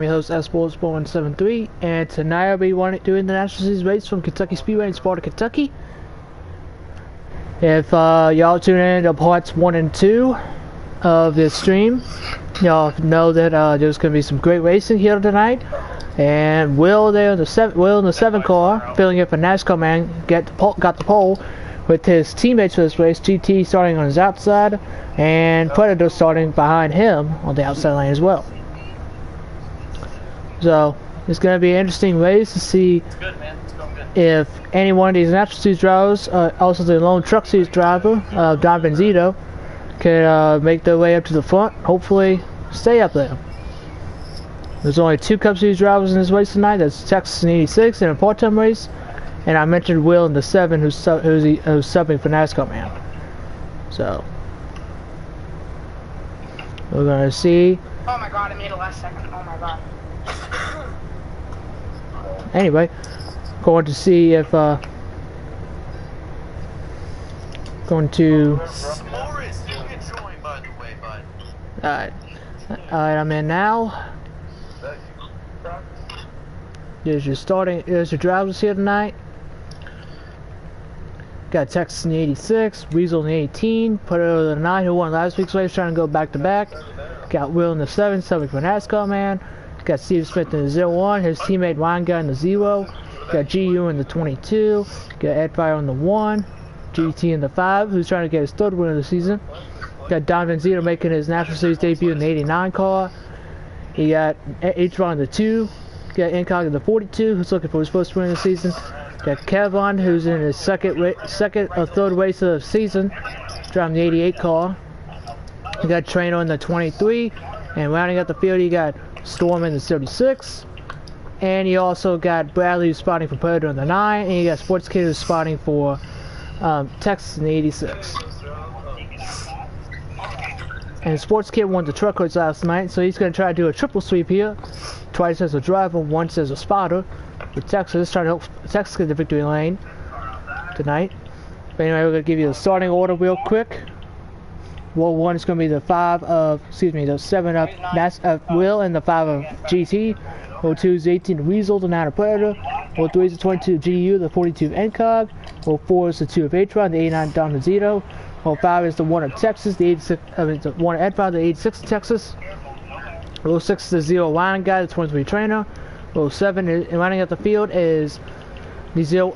I'm your host, Sports173, and tonight I'll be doing the National Series race from Kentucky Speedway in Sparta, Kentucky. If y'all tune in to parts 1 and 2 of this stream, y'all know that there's going to be some great racing here tonight. And Will there in the 7 car, filling in for Nascar man, got the pole with his teammates for this race. GT starting on his outside, and Predator starting behind him on the outside lane as well. So it's going to be an interesting race to see if any one of these National Series drivers, also the lone truck series driver, Don Benzito, can make their way up to the front. Hopefully, stay up there. There's only 2 Cup Series drivers in this race tonight. That's Texas in 86 in a part-time race, and I mentioned Will in the 7, who's subbing for Nascar man. So we're gonna see. Oh my god! I made it last second. Oh my god. Anyway, going to see if Alright, I'm in now. There's your drivers here tonight. Got Texas in the 86, Weasel in the 18, put it over the 9 who won last week's race, trying to go back to back. Got Will in the 7, subbing for NASCAR man. Got Steve Smith in the 01, his teammate Ryan Guy in the 0. Got GU in the 22. Got Ed Fire on the 1. GT in the 5, who's trying to get his 3rd win of the season. Got Don Benzito making his National Series debut in the 89 car. He got H-Ron in the 2. Got Incog in the 42, who's looking for his 1st win of the season. Got Kevin, who's in his second or 3rd race of the season, driving the 88 car. You got Trainer in the 23, and rounding out the field, you got Storm in the 36, and you also got Bradley who's spotting for Predator in the 9, and you got Sports Kid who's spotting for Texas in the 86. And Sports Kid won the truck race last night, so he's going to try to do a triple sweep here, twice as a driver, once as a spotter, with Texas, trying to help Texas get the victory lane tonight. But anyway, we're going to give you the starting order real quick. Roll 1 is going to be the 7 of Will and the 5 of GT. Roll 2 is 18 of Weasel, the 9 of Predator. Roll 3 is the 22 of GU, the 42 of NCOG. Roll 4 is the 2 of H-Ron, the 89 Don Benzito. Roll 5 is the 1 of Texas, the 86, the 1 of Ed-Fire, the 86 of Texas. Roll 6 is the 0 Ryan Guy, the 23 Trainer. Roll 7 and rounding out the field is the is the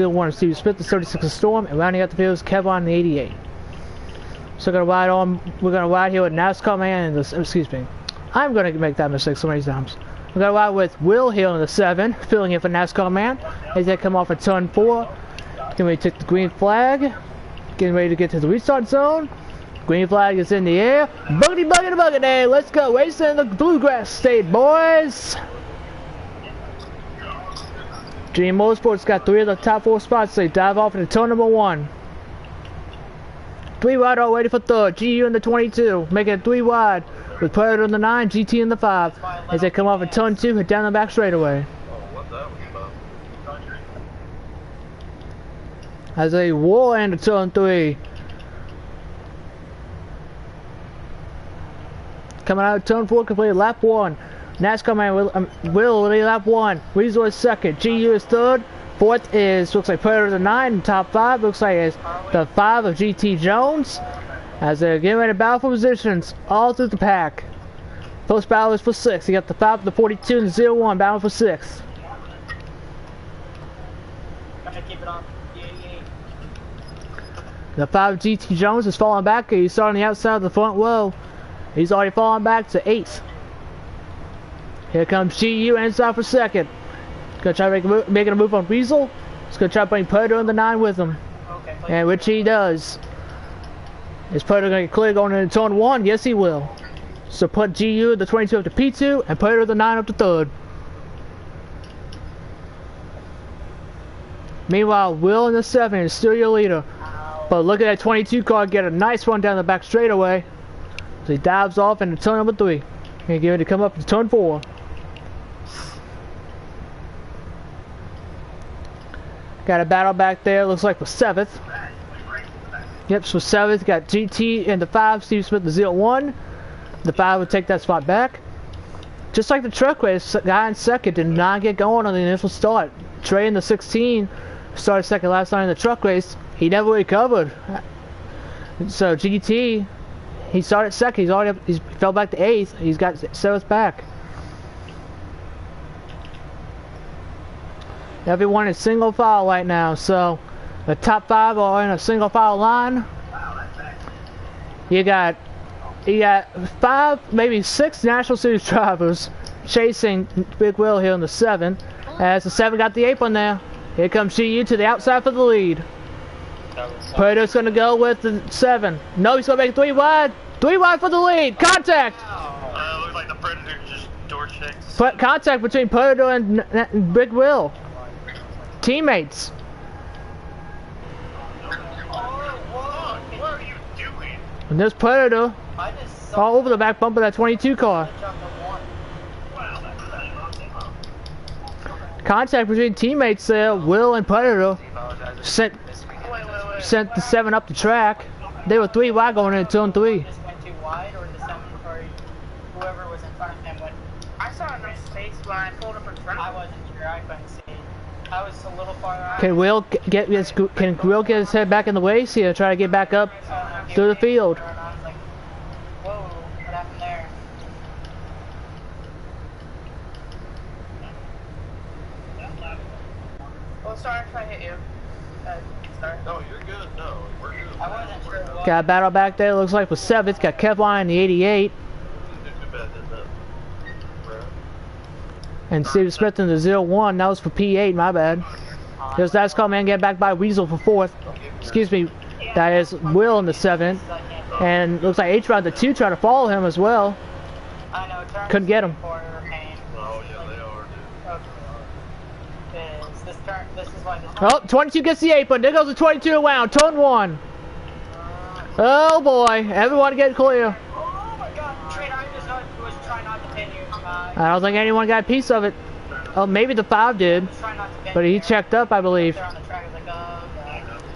01 of Steve Smith, the 36 of Storm, and rounding out the field is Kevin, the 88. So we're gonna ride here with NASCAR man and I'm gonna make that mistake so many times. We're gonna ride with Will here in the 7, filling in for NASCAR man as they come off at turn 4. Getting ready to take the green flag. Getting ready to get to the restart zone. Green flag is in the air. Boogity buggity buggity. Let's go racing in the Bluegrass State, boys. Dream Motorsports got 3 of the top 4 spots. So they dive off into turn number 1. 3 wide all ready for 3rd. GU in the 22, making it 3 wide with Predator in the 9, GT in the 5. As they come off at turn 2, hit down the back straightaway. As they roll into turn 3. Coming out of turn 4, completed lap 1. NASCAR man will lead lap 1. Weasel is 2nd. GU is 3rd. 4th is, looks like Predator the 9, and top 5 looks like is the 5 of GT Jones. As they're getting ready to battle for positions all through the pack. First battle is for 6. You got the 5 of the 42 and the 01 battling for 6. The 5 of GT Jones is falling back. He's starting on the outside of the front row. He's already falling back to 8th. Here comes GU inside for 2nd. Gonna try making a move on Weasel. He's gonna try to bring Predator in the 9 with him. Okay, and which he does. Is Predator gonna get clear going into turn 1? Yes, he will. So put GU the 22 up to P2 and Predator the 9 up to 3rd. Meanwhile, Will in the 7 is still your leader. But look at that 22 car get a nice run down the back straightaway. So he dives off into turn number 3. And get ready to come up to turn 4. Got a battle back there, looks like for 7th. Yep, so 7th, got GT in the 5, Steve Smith the 01. The 5 would take that spot back. just like the truck race, guy in second did not get going on the initial start. Trey in the 16 started second last night in the truck race. He never recovered. So GT, he started second. He's already up, he fell back to 8th. He's got 7th back. Everyone is single file right now. So the top 5 are in a single file line. You got 5, maybe 6 National Series drivers chasing Big Will here in the 7. As the 7 got the apron there. Here comes GU to the outside for the lead. Puerto's going to go with the 7. No, he's going to make it 3 wide. 3 wide for the lead. Contact! Looks like the Predator just door checks. Contact between Puerto and Big Will. Teammates. What are you doing? And there's Puerto all over the back bumper of that 22 car. Contact between teammates there. Will and Predator sent the 7 up the track. They were 3 wide going into turn 3. Just went too wide, or the 7 or whoever was in front of him went. I saw a nice space when I pulled up in front I of him. wasn't sure. I couldn't see. I was a little far out. Can Will get his head back in the race here? Try to get back up through the field. And I was like, whoa, what happened there? Well, sorry if I hit you. Sorry. No, you're good. No, we're good. I wasn't sure what. Got a battle back there. Looks like with 7th. Got Kevline in the 88. And Steve Smith in the 01. That was for P8. My bad. There's Nascar man get back by Weasel for 4th. Excuse me. That is Will in the 7th. And looks like H-Rod the 2 trying to follow him as well. I know, turn Couldn't get him. Oh, yeah, they are, dude. This is why this Oh, 22 gets the apron. There goes the 22 around. Turn 1. Oh boy. Everyone get clear. Oh my god, Trade, I just was trying not to pin you. I don't think anyone got a piece of it. Oh, maybe the 5 did. But he checked up, I believe.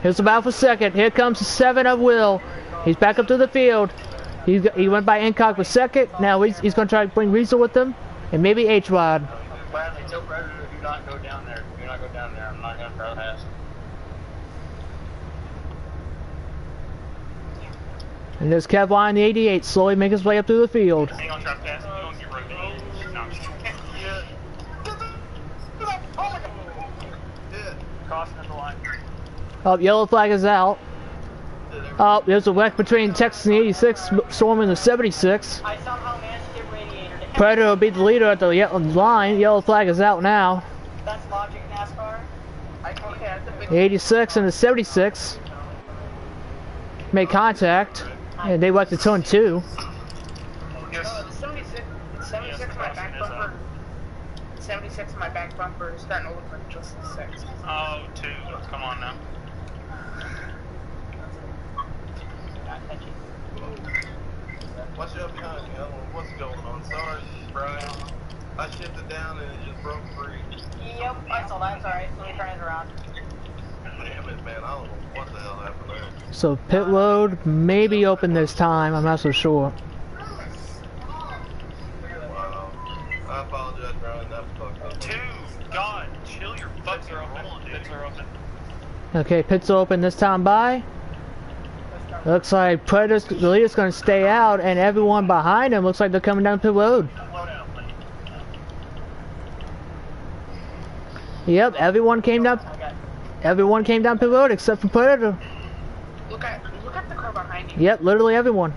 Here's the battle for 2nd. Here comes the 7 of Will. He's back up to the field. He went by Incock for 2nd. Now he's going to try to bring Weasel with him. And maybe H-Rod. Bradley, tell Predator do not go down there. Do not go down there. I'm not going to throw past. And there's Kevline in the 88 slowly making his way up through the field. Hang on, try past. You don't get revenge. No, I'm just kidding. Caution at the line. Oh, yellow flag is out. Oh, there's a wreck between Texas and the 86, Storm in the 76. I somehow managed to get radiator to Predator will beat the leader at the line. Yellow flag is out now. That's logic, NASCAR. Okay, that's a big. The 86 and the 76 made contact, and they went to turn 2. Yes. The 76 my back bumper. 76 my back bumper is starting to look like just the 6. Oh, 2. Come on now. Watch out behind me. I don't know what's going on. Sorry, Brian. I shifted down and it just broke free. Yep, I saw that. Sorry, let me turn it around. Damn it, man. I don't know what the hell happened there. So pit road may be open this time. I'm not so sure. Wow. I apologize, Brian. That fucked up. 2. God, chill your fucks are open. Pits are open. Okay, pits open this time by. Looks like Predator's the leader's going to stay out, and everyone behind him looks like they're coming down pit road. Yep, everyone came down. Everyone came down pit road except for Predator. Look at the car behind you. Yep, literally everyone.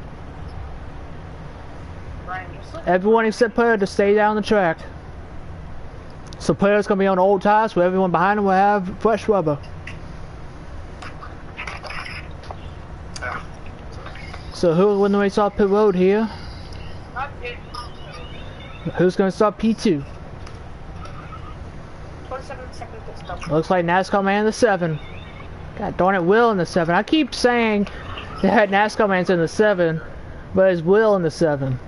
Brian, you still. Everyone except Predator stay down the track. So Predator's going to be on old tires, where everyone behind him will have fresh rubber. So who will win the race off pit road here? Not pit. Who's going to start P2? 27 seconds to stop. Looks like NASCAR man in the 7. God darn it, Will in the 7. I keep saying that NASCAR man's in the 7, but it's Will in the 7.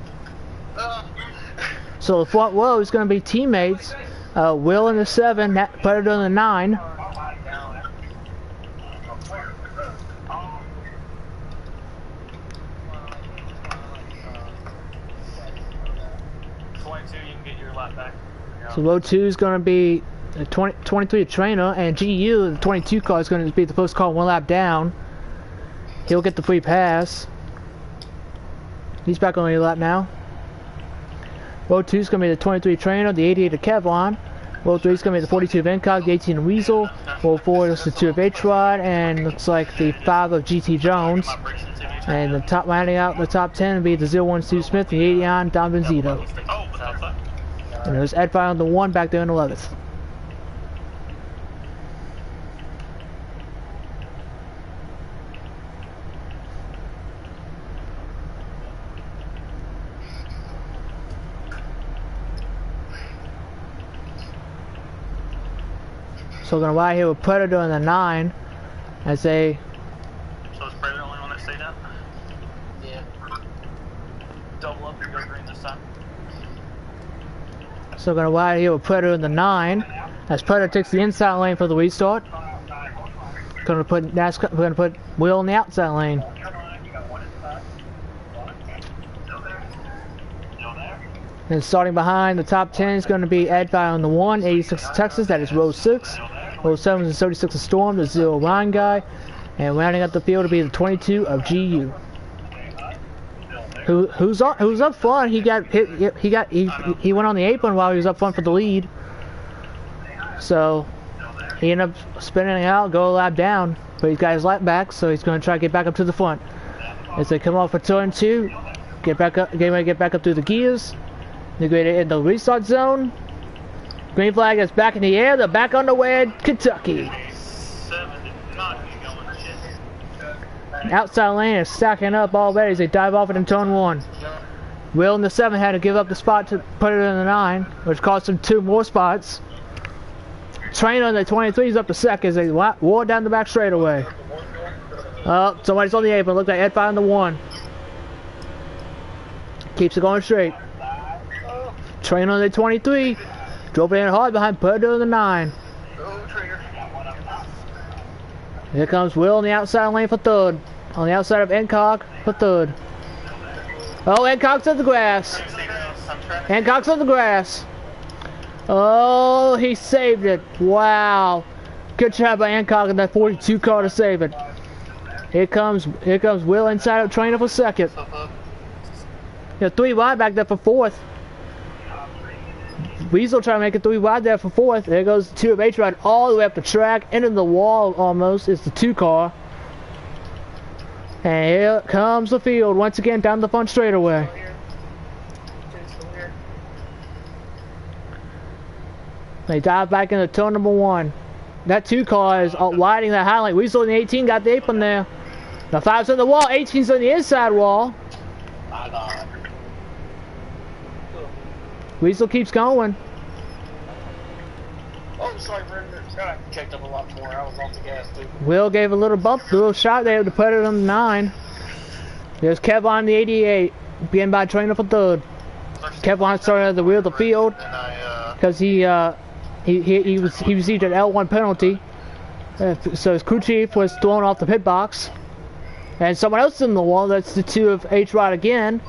So the front row is going to be teammates. Will in the 7, Predator in the 9. 22, you can get your lap back. So row 2 is going to be a 23 trainer, and GU, the 22 car, is going to be the first car 1 lap down. He'll get the free pass. He's back on the lap now. Row 2 is going to be the 23 trainer, the 88 of Kevlon. Row 3 is going to be the 42 of Incog, the 18 of Weasel. Row 4 is the 2 of H-Rod, and looks like the 5 of GT Jones. And the top rounding out the top 10 will be the 01 Steve Smith, the 80 on Don Benzito. And there's Ed Fire on the 1 back there in 11th. So we're going to ride here with Predator in the 9 as they... So is Predator the only one that stayed up? Yeah. Double up and go green this time. So we're going to ride here with Predator in the 9 as Predator takes the inside lane for the restart. Going to put Nascar, we're going to put Will in the outside lane. And starting behind the top 10 is going to be Ed Fire on the 1, 86 of Texas, that is row 6. Row 7 is the 36 of Storm, the 0 Ryan guy. And rounding up the field will be the 22 of GU. Who's up front? He got hit. He went on the apron while he was up front for the lead. So he ended up spinning out, go a lap down, but he's got his lap back, so he's going to try to get back up to the front. As they come off for turn 2, get back up, get ready to get back up through the gears. They're going to in the restart zone. Green flag is back in the air. They're back on the way at Kentucky. Outside lane is stacking up already as they dive off it in turn 1. Will in the 7 had to give up the spot to put it in the 9, which cost him 2 more spots. Train on the 23 is up to second as they wore down the back straightaway. Oh, somebody's on the apron. Look like Ed Fire on the 1. Keeps it going straight. Train on the 23. Drove in hard behind Predator in the 9. Here comes Will on the outside lane for 3rd. On the outside of Incog for 3rd. Oh, Incog's on the grass. Incog's on the grass. Oh, he saved it. Wow. Good job by Incog in that 42 car to save it. Here comes Will inside of Trainer for 2nd. Yeah, 3 wide back there for 4th. Weasel trying to make it 3 wide there for 4th. There goes the 2 of H-Rod all the way up the track, into the wall almost. It's the 2 car. And here comes the field once again down the front straightaway. They dive back into turn number 1. That 2 car is riding that highlight. Weasel in the 18 got the apron there. The 5's on the wall, 18's on the inside wall. Weasel keeps going. Oh, sorry, Brendan. I checked up a lot more. I was off the gas, too. Will gave a little bump, a little shot there to put it on the 9. There's Kevlon the 88, being by Trainer for 3rd. Kevlon started at the wheel of the field because he received an L1 penalty. So his crew chief was thrown off the pit box. And someone else in the wall, that's the 2 of H-Rod again.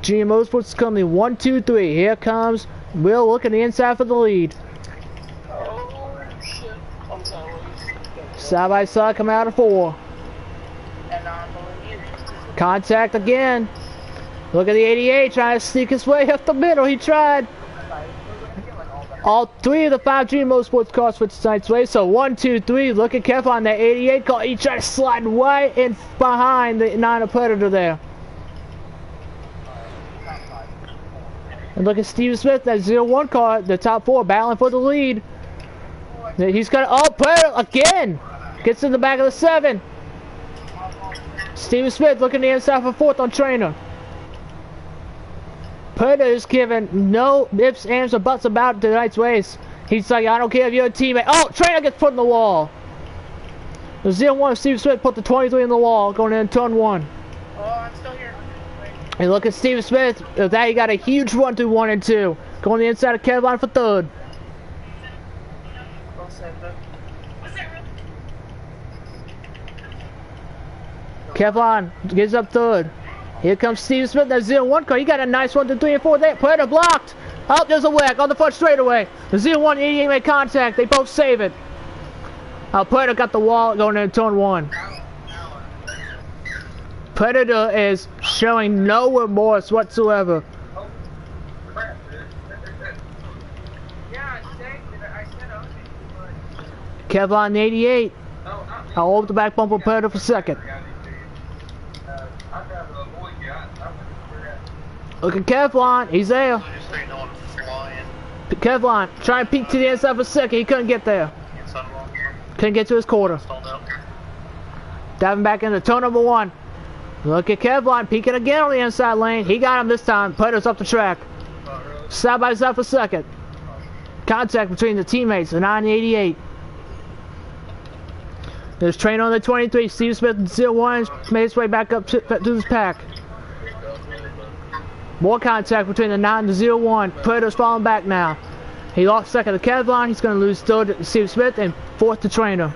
GM Motorsports coming 1, 2, 3. Here comes Will looking the inside for the lead. Oh, shit. I'm sorry. Side by side coming out of 4. Contact again. Look at the 88 trying to sneak his way up the middle. He tried. All 3 of the 5 GM Motorsports cars switched tonight's way. So 1, 2, 3. Look at Kevlon on that 88 car. He tried to slide right in behind the 9 of Predator there. And look at Steve Smith, that 01 car, the top 4, battling for the lead. He's got, oh, Predator again! Gets in the back of the 7. Steve Smith looking the inside for 4th on Trainer. Predator is giving no ifs, ands, or buts about tonight's race. He's like, I don't care if you're a teammate. Oh, Trainer gets put in the wall. The 01 Steve Smith put the 23 in the wall going in turn 1. Oh, I'm still here. And look at Steve Smith. With that, he got a huge run through 1 and 2. Going the inside of Kevlon for 3rd. Kevlon gets up 3rd. Here comes Steve Smith, that 0-1 car. He got a nice 1, 2, 3, and 4 there. Puerto blocked. Oh, there's a whack on the front straightaway. The 0-1 88 made contact. They both save it. Puerto got the wall going into turn 1. Predator is showing no remorse whatsoever. Kevlon 88. I'll hold the back bumper Predator for second. Look at Kevlon, he's there. Kevlon, try and peek to the inside for a second, he couldn't get there. Couldn't get to his quarter. Diving back into turn number 1. Look at Kevlon peeking again on the inside lane. He got him this time. Predator's up the track. Side by side for second. Contact between the teammates, the 9 and 88. There's train on the 23. Steve Smith and 0-1 made his way back up to this pack. More contact between the 9 and the 0-1. Predator's falling back now. He lost second to Kevlon. He's going to lose third to Steve Smith and fourth to Trainer.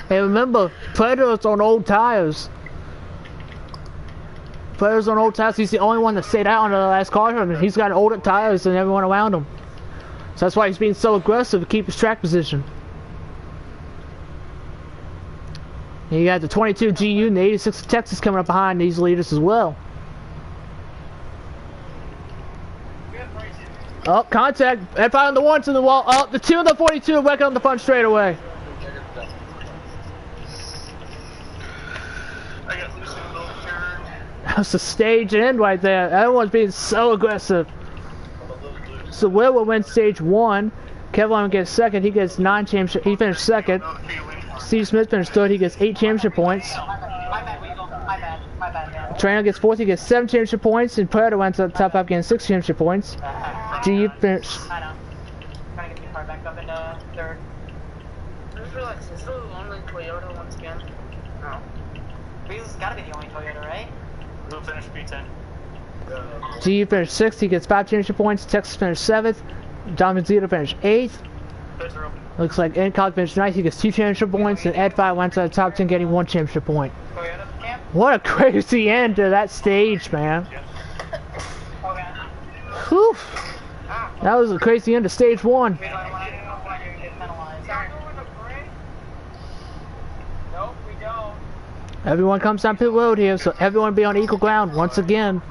Hey, remember, Predator's on old tires. Predator's on old tires. He's the only one that stayed out on the last caution. He's got older tires than everyone around him. So that's why he's being so aggressive to keep his track position. And you got the 22 GU and the 86 Texas coming up behind these leaders as well. Oh, contact. And found the 1 to the wall. Oh, the 2 and the 42 are working on the front straightaway. That's the stage end right there. Everyone's being so aggressive. So Will win stage 1. Kevlon gets second. He gets 9 championship. He finished second. Steve Smith finished third. He gets 8 championship points. My bad. Trainer gets fourth. He gets 7 championship points. And Predator went to the top 5 getting 6 championship points. GU finished. I know. Trying to get the car back up in third. I just realized, is this the only Toyota once again? No. This has got to be the only Toyota, right? Who finished P10? GU finished 6th. He gets 5 championship points. Texas finished 7th. Donovan Zito finished 8th. Looks like Incog finished 9th. He gets 2 championship points. And Ed 5 went to the top 10 getting 1 championship point. Toyota camp? What a crazy end to that stage, man. Okay. Whew. That was a crazy end to stage 1. Nope, we don't. Everyone comes down pit road here, so everyone be on equal ground once again.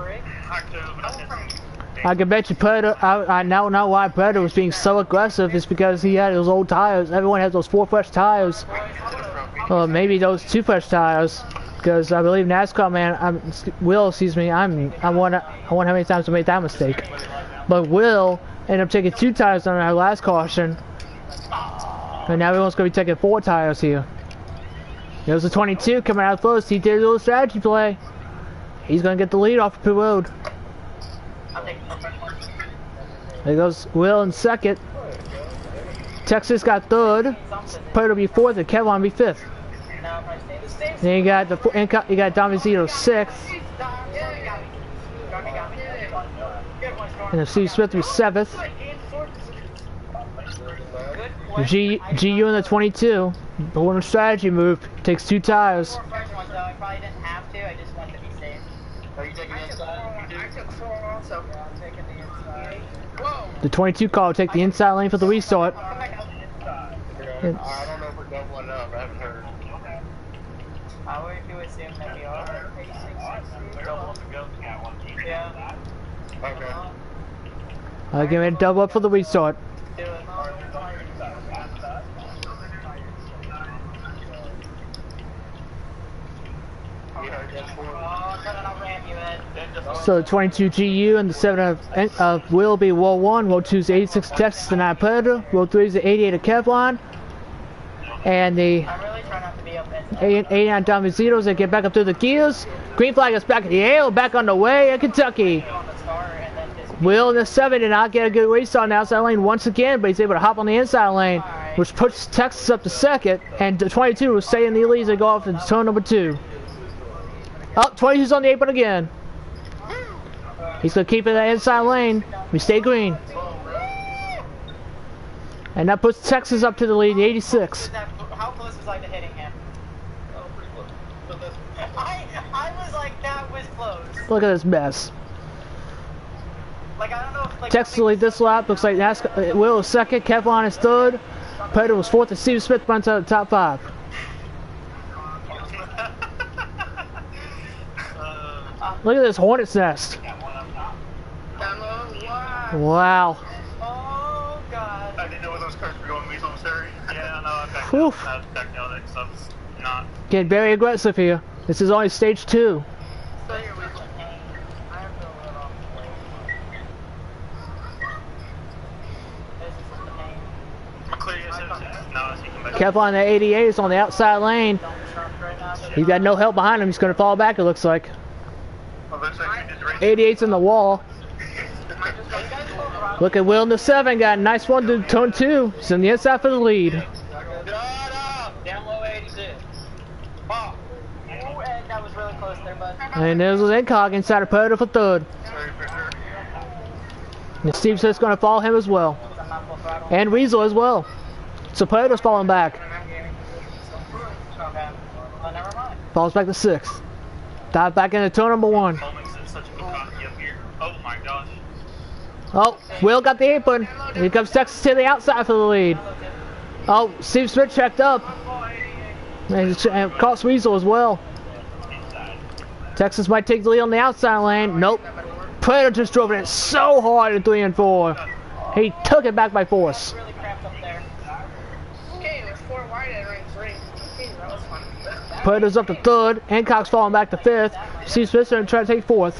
I can bet you Predator, I now know why Predator was being so aggressive. Is because he had those old tires. Everyone has those 4 fresh tires. Or maybe those 2 fresh tires. Because I believe Nascar man, Will, excuse me, I wonder how many times I made that mistake. But Will ended up taking 2 tires on our last caution. And now everyone's going to be taking 4 tires here. There's a 22 coming out first. He did a little strategy play. He's going to get the lead off the pit road. There goes Will in second. Texas got third. Predator will be 4th and Kevlon will be 5th. Then you got Donovan Zito 6th. And then Steve Smith will be 7th. GU in the 22. The winner strategy move takes 2 tires. I probably didn't have to. I just wanted to be safe. Are you taking the inside? I took 4 also. I'm taking the inside. Whoa! The 22 car will take the inside lane for the restart. I don't know if we're doubling up. I haven't heard. How would you assume that we are? Double up and go. Yeah. Okay. Give me a double up for the restart. Do it. Oh, I'll ram you, Ed. So the 22 GU and the 7 of Will be Roll 1. Roll 2 is 86 Texas, the 9 Predator. Roll 3 is the 88 of Kevlon. And the I'm really trying not to be up in. 89 Donovan Zito they get back up through the gears. Green flag is back in the air, back on the way in Kentucky. On the star and then just Will in the 7 did not get a good restart on the outside lane once again, but he's able to hop on the inside lane, which puts Texas up to second, and the 22 will stay in the lead as they go off to turn number 2. Oh, 22's on the apron again. He's going to keep it in that inside lane. We stay green. And that puts Texas up to the lead, 86. how close was I to hitting him? like, that was close. Look at this mess. Like, I don't know if, like... Texas lead this lap. Looks like Nascar, Will is second. Kevlon is third. Predator was fourth, and Steve Smith runs out of the top 5. Look at this hornet's nest. Wow. Oh, God. I didn't know where those cars were going. I'm sorry. Yeah, no, I backed Whew. out. I backed out because I was not. Getting very aggressive here. This is only stage 2. McCleary is now as he come back. Kevlon at 88 is on the outside lane. He's got no help behind him. He's going to fall back, it looks like. Well, looks like we did the race. 88's in the wall. Look at Will in the 7. Got a nice one to turn 2. He's on the inside for the lead. Down low 86. Oh, and that was really close there, bud. And there's Incog inside of Predator for 3rd. Sorry for sure. And Steve Smith's going to follow him as well. And Weasel as well. So Predator's falling back. Okay. Oh, never mind. Falls back to 6th. Dive back into turn number 1. Coleman's in such a good hockey up here. Oh my gosh. Oh, Will got the apron. Here comes Texas to the outside for the lead. Oh, Steve Smith checked up. And caught Weasel as well. Texas might take the lead on the outside lane. Nope. Predator just drove it so hard in 3 and 4. He took it back by force. Really crapped up there. Okay, it was 4 wide at range 3. Okay, that was fun. Predator's up to 3rd. Hancock's falling back to 5th. Steve Smith's going to try to take 4th.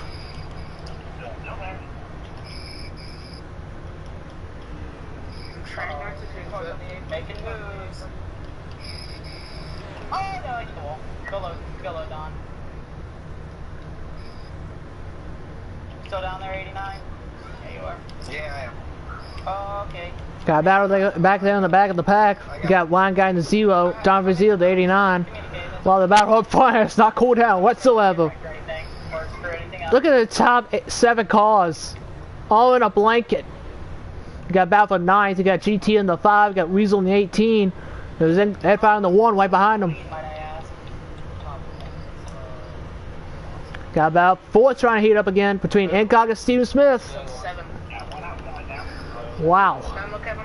Trying not to do that. Making moves. Oh, no, you won't. Go low, Don. Still down there, 89? Yeah, you are. Yeah, I am. Oh, okay. Got a battle back there in the back of the pack. You got one guy in the 0, Don Zero to 89. While the battle up front has not cooled down whatsoever. For anything, or for anything else. Look at the top 7 cars. All in a blanket. You got battle for 9. You got GT in the 5. You got Weasel in the 18. There's Ed5 in the 1 right behind him. Might I ask? Got about 4 trying to heat up again between Incog and Steven Smith. 7. Wow. Down low, Kevin.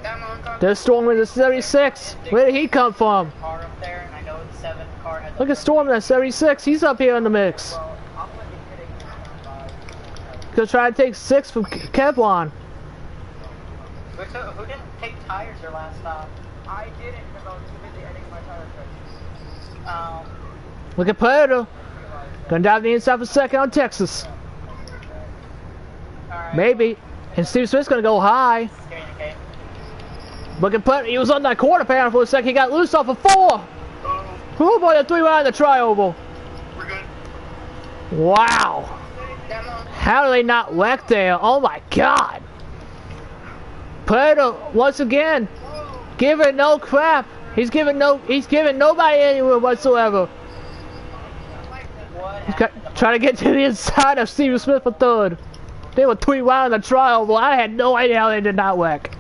Down low, Incog. There's Storm in the 76. Where did he come from? Car up there, and I know the 7 car has. Look at Storm in the 76. He's up here in the mix. Gonna try to take 6 from Kevlon. Who didn't take tires their last stop? I didn't because I was too busy editing my tire tricks. Look at Predator. Gonna dive the inside for 2nd on Texas. Alright. Maybe. And Steve Smith's gonna go high. Communicate. Look at Predator. He was on that quarter panel for a second. He got loose off of 4. Oh boy, the 3 wide in the tri-oval. We're good. Wow. Down low. How do they not wreck there? Oh my god. Predator, once again, giving no crap. He's giving nobody anywhere whatsoever. What He's happened? trying to get to the inside of Steven Smith for 3rd. They were 3 wide in the tri-oval. I had no idea how they did not wreck.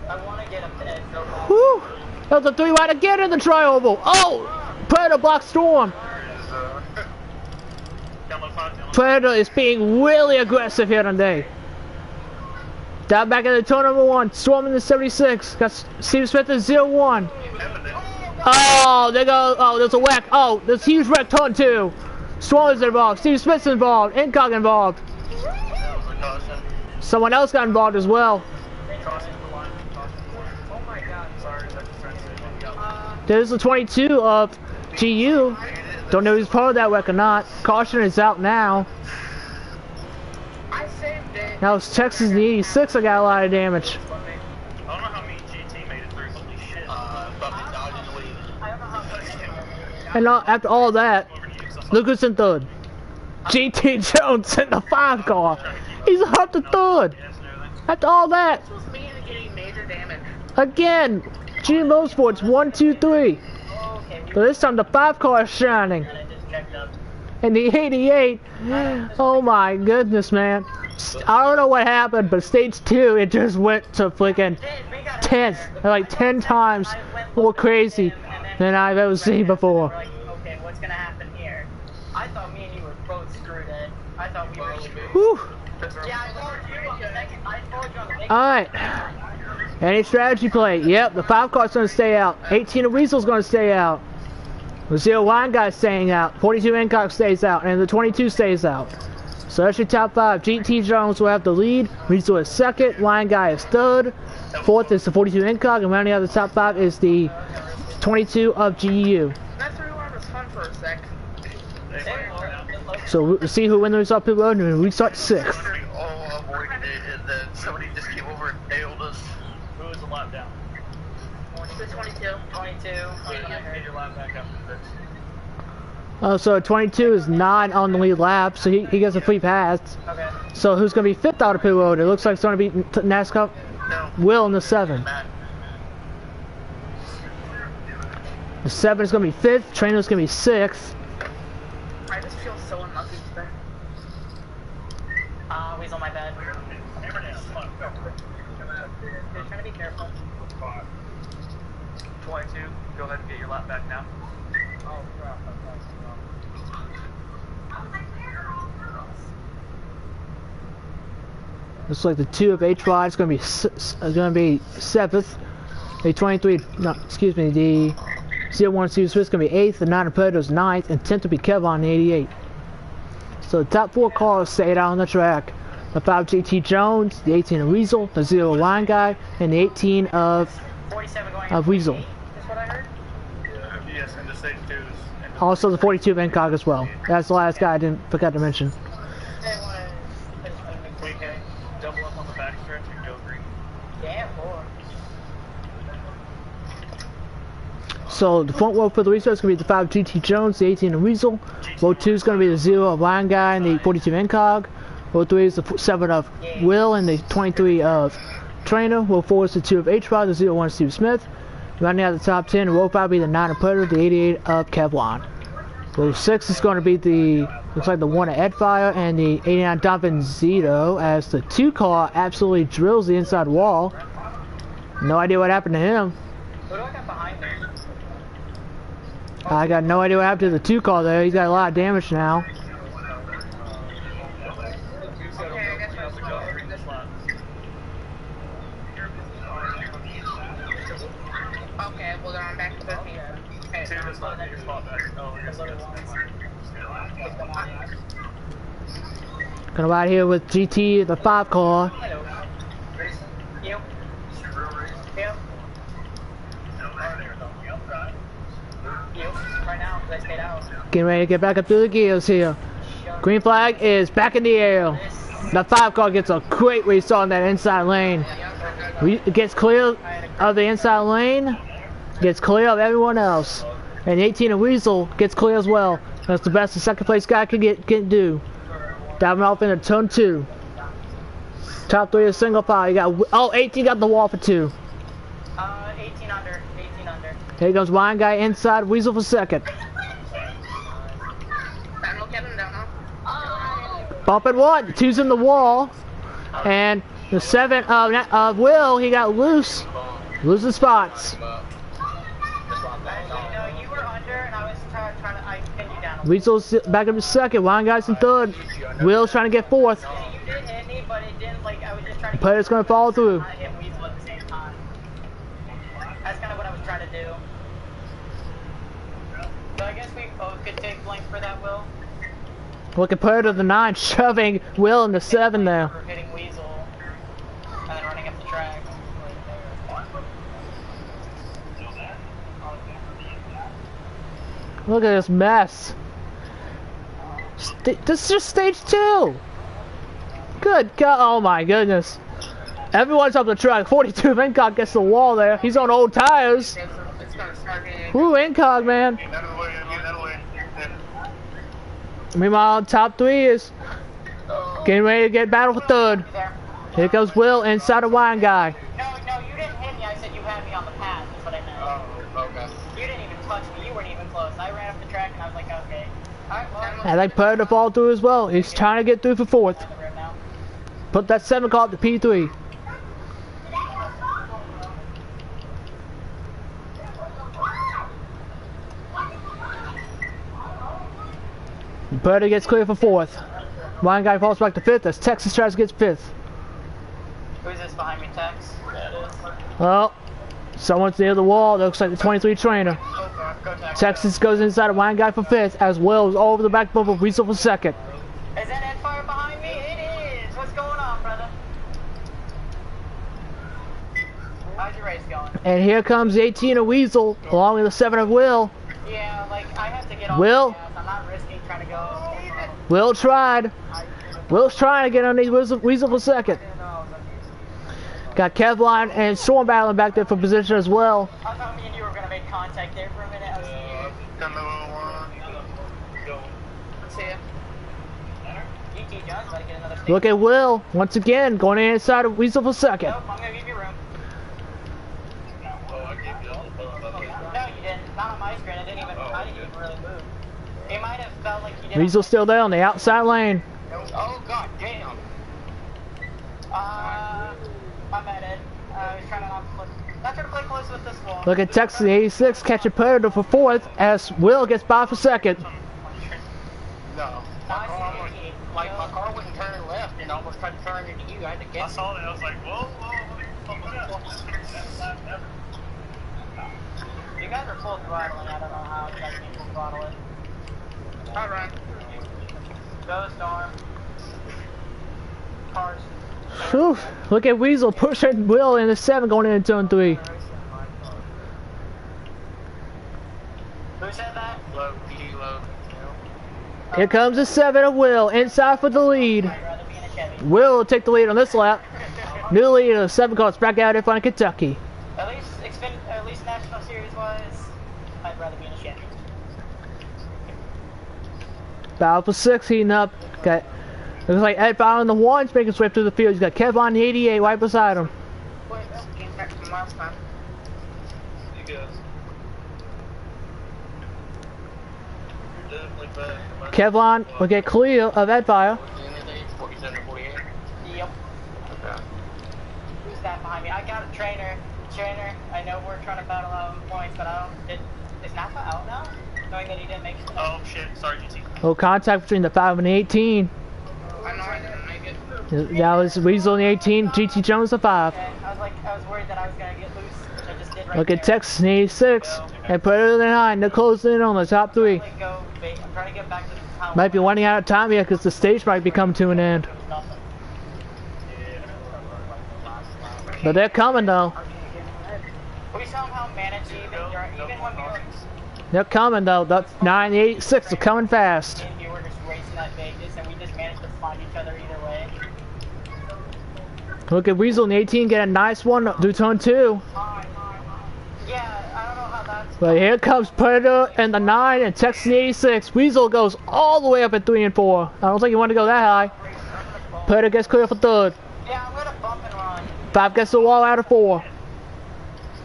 I want to get him to Ed. Whew. That was a 3 wide again in the tri-oval. Oh! Predator blocks Storm. Down low 5, down low. Predator is being really aggressive here today. Down back in the turn number 1. Storm in the 76. Got Steve Smith at 0-1. Oh, they go. Oh, there's a wreck. Oh, there's a huge wreck turn 2. Storm is involved. Steve Smith's involved. Incog involved. That was a caution. Someone else got involved as well. Crossing the line. Oh my god. Sorry, that's a friend saying. There's the 22 of GU. Don't know if he's part of that wreck or not. Caution is out now. I saved it. Now it's Texas in the 86. I got a lot of damage. I don't know how many GT made it through. Holy shit. Bumpy dodging the lead. I don't know how much. And after all that, look who's in 3rd. GT Jones in the 5 car. He's up to 3rd. After all that, This was me getting major damage. again, G Motorsports 1, 2, 3. Okay, But this time the 5 car is shining. I just checked up. And the 88, oh my goodness, man. I don't know what happened, but stage 2, it just went to freaking 10th, like 10 times. I went more crazy than I've ever seen before. We're like, okay, what's gonna happen here? I thought me and you were both screwed, Ed. I thought we were screwed. Whew. Yeah, I told you on the second. I told you on the second. Alright. Any strategy play? Yep, the 5 car's gonna stay out. 18 of Weasel's gonna stay out. The 0 line guy's staying out. 42 Incog stays out. And the 22 stays out. So that's your top 5. GT Jones will have the lead. Weasel is second. Line guy is third. Fourth is the 42 Incog. And rounding out the top 5 is the 22 of GEU. That 3-1 was fun for a sec. So we'll see who wins the result pit road and we start 6th. We all avoided it, and then somebody just came over and nailed us. Who was a lap down? 22. 22. Get your lap back up to 6. So 22 is not on the lead lap, so he gets a free pass. Okay. So who's going to be 5th out of pit road? It looks like it's going to be Nascar No. Will in the 7. Matt. The 7 is going to be 5th. Trainer's going to be 6th. I just feel so unlucky today. Weasel, my bad. Dude, trying to be careful. 22, go ahead and get your lap back now. Oh, crap. Looks like the 2 of HY is going to be 7th. The 23, no, excuse me, the 01 Steve Smith is going to be 8th. The 9 of Predator is 9th, and 10th will be Kevin on the 88. So the top 4 cars stayed out on the track. The 5 GT Jones, the 18 of Weasel, the 0 line guy, and the 18 of 47 going Weasel. That's what I heard. Yes, into stage 2 is... Also the 42 of Incog as well. That's the last guy I didn't forget to mention. Okay, double up on the backstretch and go green. Damn, boy. So the front row for the restart is going to be the 5 GT Jones, the 18 of Weasel. Row 2 is going to be the 0 of Line Guy and the 42 Incog. Row 3 is the 7 of Will and the 23 of Trainer. Row 4 is the 2 of H-Rod, the 0 1 of Steve Smith. Rounding out the top 10, row 5 will be the 9 of Predator, the 88 of Kevlon. Row 6 is going to be the, looks like the 1 of Edfire and the 89 Donovan Zito, as the 2 car absolutely drills the inside wall. No idea what happened to him. Who do I got behind me? I got no idea what happened to the 2 car there. He's got a lot of damage now. Okay, I guess I'll go over this one. Okay, well then I'm back to 50. Okay, Two is not your spot back. Oh, I guess that's Gonna ride here with GT, the 5 car. Hello. You. You. You. Right now, because I stayed out. Getting ready to get back up through the gears here. Green flag is back in the air. The 5 car gets a great restart in that inside lane. Gets clear of the inside lane. Gets clear of everyone else. And the 18 of Weasel gets clear as well. That's the best the second place guy can do. Diving off into turn 2. Top 3 is single file. You got 18 got the wall for 2. 18 under. 18 under. Here comes Wine Guy inside, Weasel for second. That'll get him down now. Bump at 1. The 2's in the wall. And the 7 of Will, he got loose. Losing spots. No, you were under, and I was trying to pin you down. Weasel's back up to second. Wine Guy's in third. Will's trying to get 4th. Yeah, you did hit me, but it didn't, like, I was just trying to... But it's going to follow through. Not hit Weasel at the same time. That's kind of what I was trying to do. So I guess we both could take blame for that, Will. Well, compared to the 9 shoving Will in the 7 there. For hitting Weasel, and then running up the track. Look at this mess. This is just stage 2. Good God. Oh my goodness. Everyone's up the track. 42 Incog gets the wall there. He's on old tires. It's gonna start getting... Woo, Incog, man. Get out of the way, get out of the way. Meanwhile, top 3 is getting ready to get battle for 3rd. There. Here goes Will inside of Wine Guy. No, you didn't hit me. I said you had me on the path. That's what I meant. Oh, okay. You didn't even touch me. You weren't even close. I ran up the track, and I was like, okay. Alright, well, I like Predator to fall through as well. He's trying to get through for 4th. on the road now. Put that 7 car up to P3. Predator gets clear for 4th. One guy falls back to 5th as Texas tries to get 5th. Who's this behind me, Tex? That is. Well, someone's near the wall. That looks like the 23 trainer. Oh, God. Go, Tex. Texas goes inside of one guy for 5th as Will is all over the back bumper of Weasel for 2nd. Is that Ed Fire behind me? It is. What's going on, brother? How's your race going? And here comes the 18 of Weasel along with the 7 of Will. Yeah, like, I have to get off Will? the gas. I'm not risking trying to go. Will tried. Will's trying to get underneath Weasel for 2nd. Got Kevlon and Storm battling back there for position as well. I thought me and you were going to make contact there for a minute. I was See ya. GT Jones about to get another stage. Look at Will once again going inside of Weasel for 2nd. Nope, I'm going to give you room. No, you didn't. Not on my screen. I didn't even really move. It might have felt like you did. Weasel's still there on the outside lane. Oh, god damn. My bad, Ed. I was trying to play close with this wall. Look at Texas, the 86 catching Predator for 4th as Will gets by for 2nd. No. My car wouldn't turn left and almost tried to turn into you. I had to I get saw that. I was like, whoa, You guys are full throttling. I don't know how you guys can full throttle it. Alright. Go, Storm. Cars. Whew. Look at Weasel pushing Will in the 7 going into turn 3. Who said that? Low, PD low. Here comes the 7 of Will inside for the lead. I'd rather be in a Chevy. Will will take the lead on this lap. New leader, 7 cars back out in front of Kentucky. At least National Series wise, I'd rather be in a Chevy. Battle for 6 heating up. Got looks like Ed Bauer in the 1's making his way through the field. He's got Kevlon the 88 right beside him. Wait, came back from last time. You guys. You're definitely back. Kevlon will get clear of Ed Bauer. 47 to 48. Yep. Okay. Who's that behind me? I got a trainer. I know we're trying to battle out on points, but I don't. Is Napa out now? Knowing that he didn't make it. oh shit, sorry, GT. Little contact between the 5 and the 18. I know I didn't make it. That was Weasel in the 18, GT Jones the 5. Okay. I was worried that I was gonna get loose, which I just did right Look there. at Texas in the 86 and Predator in the 9. They're closing in on the top 3. I'm trying to get back to the tower. Might be running out of time here because the stage might be coming to an end. Nothing. But they're coming though. We somehow managed even when we were They're coming though. The 9, the 86 are coming fast. in here, we're just racing at Vegas, and we just managed to find each other either way. Look at Weasel in the 18 get a nice one through turn 2. Yeah, I don't know how that's. But here comes Predator and the 9 and Texas in the 86. Weasel goes all the way up at 3 and 4. I don't think you want to go that high. Predator gets clear for 3rd. Yeah, I'm gonna bump and run. 5 gets the wall out of 4.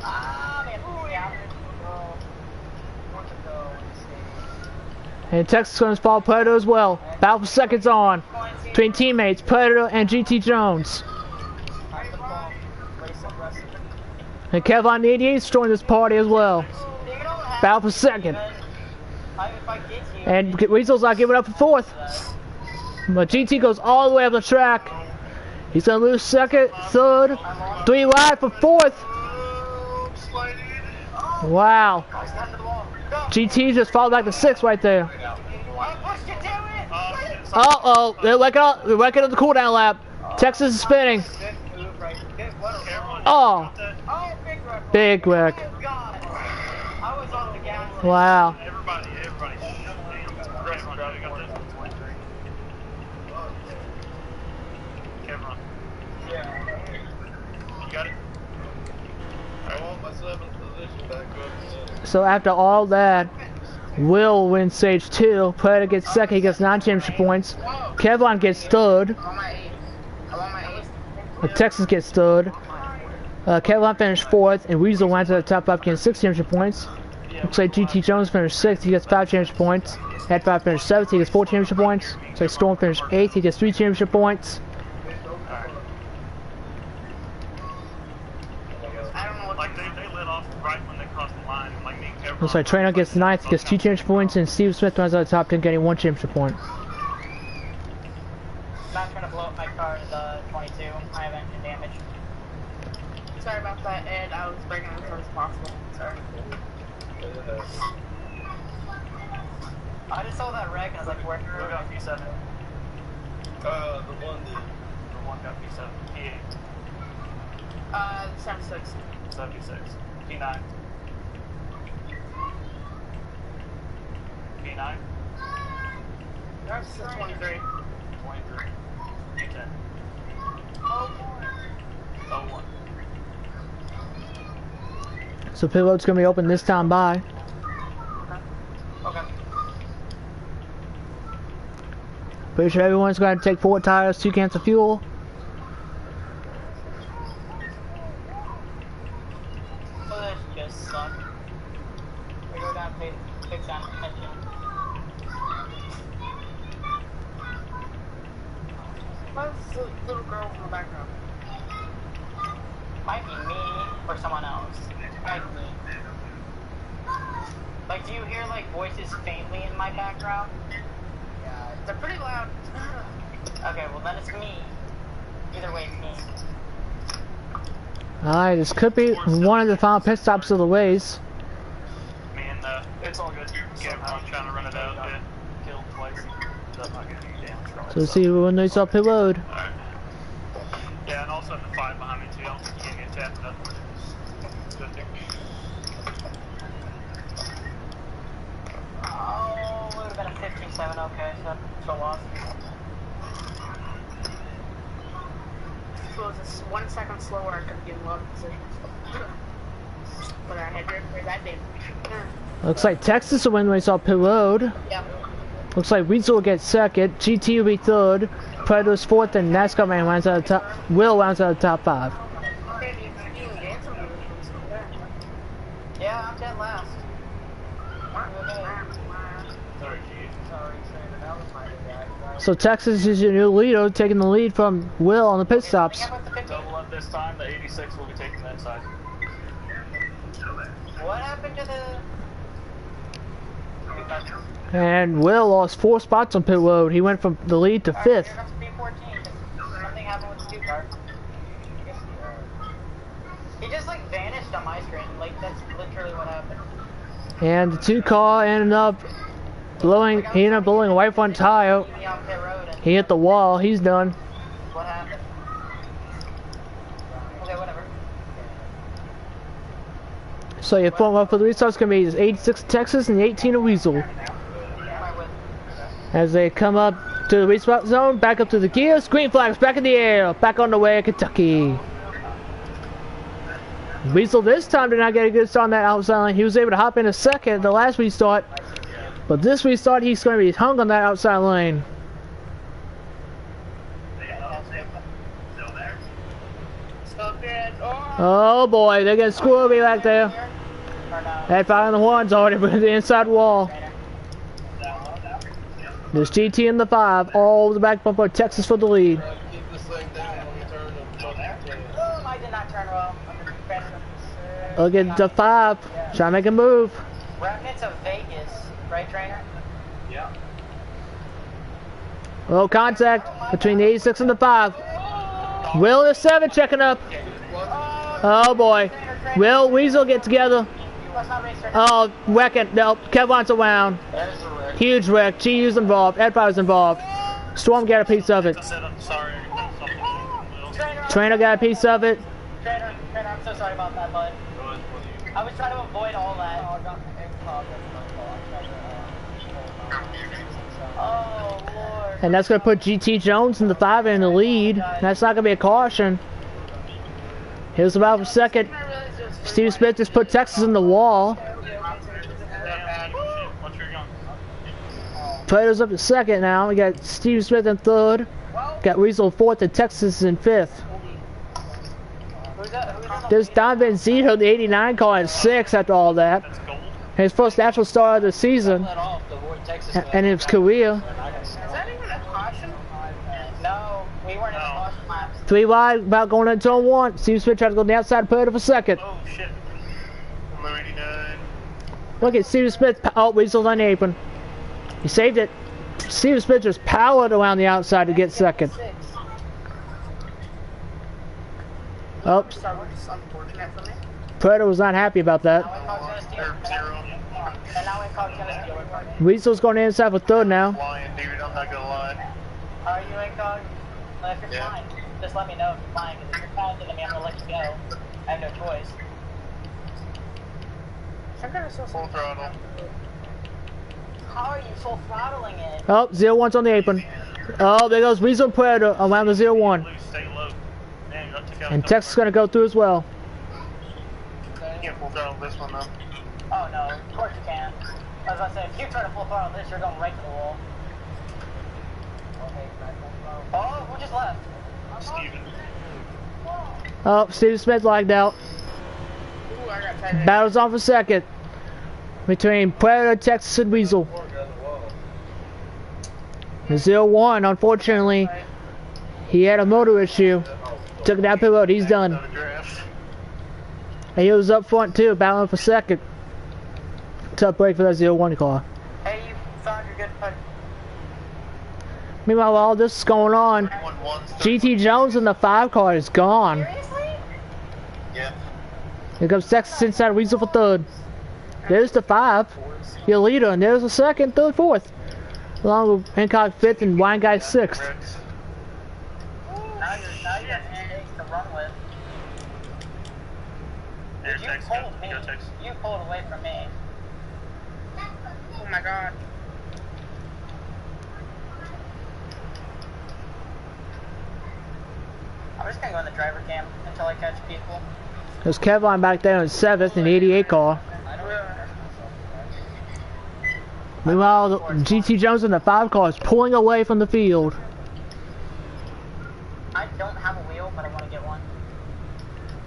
Ah, man. Yeah, And Texas going to follow Predator as well. Battle for seconds on between teammates Predator and GT Jones. And Kevlon the 88 is joining this party as well. Battle for second. And Weasel's not giving up for 4th. But GT goes all the way up the track. He's going to lose 2nd, 3rd, 3 wide for 4th. Wow. GT just followed back to 6th right there. Uh-oh, they're working on the cooldown lap. Texas is spinning. Oh, big wreck. Wow. Everybody. Kevron. You got it? I want my 7th position back up. So after all that, Will wins stage 2. Predator gets 2nd, he gets 9 championship points. Kevlon gets 3rd. I'm on my 8. Texas gets 3rd. Kevlon finished 4th, and Weasel went to the top 5 getting 6 championship points. Looks like GT Jones finished 6th, he gets 5 championship points. Head 5 finished 7th, he gets 4 championship points. Looks like Storm finished 8th, he gets 3 championship points. I don't know what Like they lit off right when they crossed the line, and like me and Looks like Trainer gets 9th, gets 2 championship points, and Steve Smith runs out of the top 10, getting 1 championship point. I'm not trying to blow up my car in the 22. I have engine damage. Sorry about that, Ed. I was breaking as far as possible. Sorry. I just saw that wreck and I was like, where? Who got P7? The one that. The one got P7. P8. 76. 76. P9. P9. That's 23. 23. P10. Oh, boy. 01. So pit road's gonna be open this time by. Okay. Pretty sure everyone's gonna take 4 tires, 2 cans of fuel. So this just sucked. We go down, fix down engine. What's the little girl in the background? Might be me or someone else. Might be me. Like, do you hear like voices faintly in my background? Yeah, they're pretty loud. Okay, well then it's me. Either way, it's me. Alright, this could be one of the final pit stops of the race. Man, it's all good. I'm trying to run it out. Get killed twice. That's not gonna do damage from it. So let's see who knows up pit road. Alright. Yeah, and also the 5 behind me too. You can't get tapped up. Good thing. Oh, it would have been a 15-7, okay, so lost. So it's 1 second slower, I could get in a lot of positions. But I had driven where that did. Looks like Texas will win the race off pit road. Yeah. Looks like Weasel will get 2nd, GT will be 3rd, Predator's 4th, and Nascar Man rounds out of the top. Will rounds out of the top 5. Yeah, I'm dead last. Sorry, G. Sorry, Trainer, that was my bad. So Texas is your new leader, taking the lead from Will on the pit stops. Double up this time. The 86 will be taking that side. What happened to the... And Will lost 4 spots on pit road. He went from the lead to 5th. Something happened with the 2 car. He just like vanished on my screen. Like that's literally what happened. And the 2 car ended up blowing. He ended up blowing a right front tire. He hit the wall. He's done. What happened? Okay, whatever. So your front row for the restart's gonna be 86 Texas and 18 of Weasel. As they come up to the restart zone, back up to the gears, green flags back in the air, back on the way, Kentucky. Weasel this time did not get a good start on that outside line. He was able to hop in a second the last restart, but this restart he's going to be hung on that outside lane. Oh boy, they're getting squirrely back there. That fire on the horns already with the inside wall. There's GT in the 5, all the back bumper, Texas for the lead. Keep this thing down when you turn the I did not turn well. Look at the 5, trying to make a move. We're heading to Vegas, right, Trainer? Yeah. Low contact between the 86 and the 5. Will the 7 checking up. Oh boy. Will Weasel get together. Oh, wreck it. Nope. Kev wants around. Huge wreck. GU's involved. Edfire's involved. Storm got a piece of it. Trainer got a piece of it. Trainer, I'm so sorry about that, bud. I was trying to avoid all that. Oh, Lord. And that's going to put GT Jones in the 5 in the lead. That's not going to be a caution. Here's the battle for 2nd. Steve Smith just put Texas in the wall. Predator's up to 2nd now. We got Steve Smith in 3rd. Got Weasel 4th and Texas in 5th. There's Donovan Zito, the 89 car, in 6th after all that. His first natural start of the season. And his career. Is that even a caution? No, we weren't in the caution laps. 3 wide, about going into turn 1. Steve Smith tried to go on the outside, Predator for 2nd. Oh shit. Number 89. Look at Steven Smith. Oh, Weasel's on the apron. He saved it. Steven Smith just powered around the outside to get second. Oh, Which is unfortunate for me. Predator was not happy about that. Weasel's going inside for third now. Flying, dude, I'm not gonna lie. Are you incog? Well, if you're Yeah. flying, just let me know if you're flying, because if you're flying, then I'm gonna let you go. I have no choice. Sometimes it's so Full throttle. How are you full throttling it? Oh, 0-1's on the apron. Oh, there goes Weasel and Predator around the 0-1. Loose, stay low. Man, you got to take out And the Texas is going to go through as well. You can't full throttle this one though. Oh no, of course you can. I was about to say, if you try to full throttle this, you're going right to the wall. Oh, who just left? Steven. Oh, Steven Smith lagged out. Ooh, I got tired. Battle's on for second between Predator, Texas, and Weasel. The 0-1, unfortunately, he had a motor issue. Took that pit road, he's done. And he was up front too, battling for second. Tough break for that 0-1 car. Hey, you found your good putt. Meanwhile, while all this is going on, GT Jones in the 5 car is gone. Seriously? Yeah. Here comes Texas inside Weasel for third. There's the 5, your leader, and there's the second, third, fourth. Along with Hancock 5th and Wine Guy 6th. Now you're at to run with. Here, You Tex, pulled me. go Tex. You pulled away from me. Oh my god. I'm just gonna go in the driver cam until I catch people. There's Kevlin back there in 7th in the 88 car. Meanwhile, the GT Jones in the 5 car is pulling away from the field. I don't have a wheel, but I want to get one.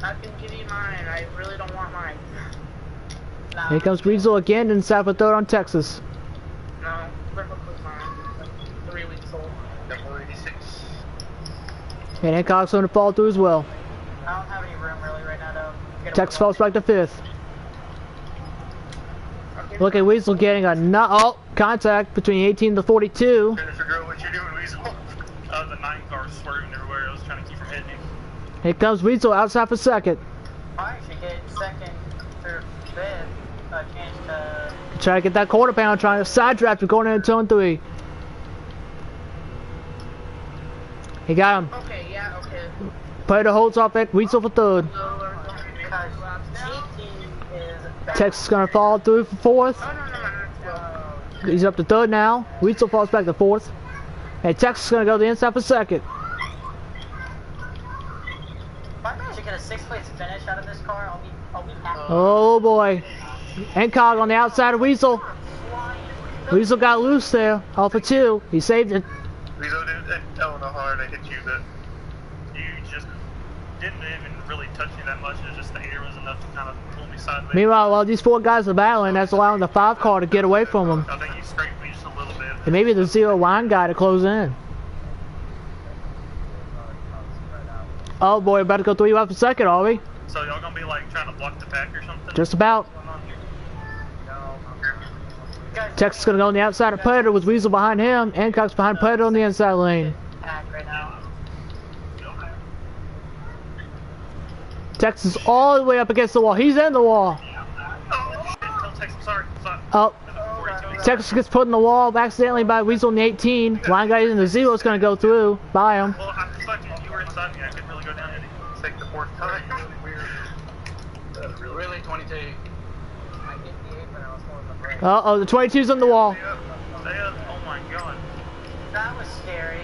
I can give you mine. I really don't want mine. Nah. Here comes Weasel again inside for third on Texas. No, Griffith was mine. Like 3 weeks old. Number 86. And Hancock's going to fall through as well. I don't have any room really right now to get a Texas wheel. falls back to 5th. Okay. Look at Weasel getting a contact between 18 to 42. Trying to figure out what you're doing, Weasel. The 9 car was swerving everywhere. I was trying to keep from hitting him. Here comes Weasel outside for second. I should get second or fifth. A chance to. Trying to get that quarter pound, trying to side draft going into turn 3. He got him. Okay, yeah, okay. Predator holds off it. Weasel for third. Because GT is. Texas is going to fall through for fourth. Oh, no. He's up to third now. Weasel falls back to fourth. And Texas is going to go to the inside for second. If I manage to get a 6th place finish out of this car, I'll be happy. Oh boy. Hancock on the outside of Weasel. Weasel got loose there. Off for 2. He saved it. Weasel, dude, I don't know how hard I hit you, but You just didn't even really touch me that much. It was just the air was enough to kind of pull me sideways. Meanwhile, while these 4 guys are battling, that's allowing the 5 car to get away from him. I think you scraped me just a little bit. And maybe the 0-1 guy to close in. Oh boy, about to go 3 left for second, are we? So y'all gonna be like trying to block the pack or something? Just about. Guys, Texas is going to go on the outside of Predator with Weasel behind him. Hancock's behind Predator on the inside lane. pack right now. Texas all the way up against the wall. He's in the wall. Oh shit! Tell Tex I'm sorry. Oh, Texas gets put in the wall accidentally by Weasel in the 18. Line guy in the 0 is going to go through by him. Well, I thought you were inside me. I couldn't really go down any. it's like the 4th time. Really, 22. Uh-oh, the 22's on the wall. Stay up. Oh my god. That was scary.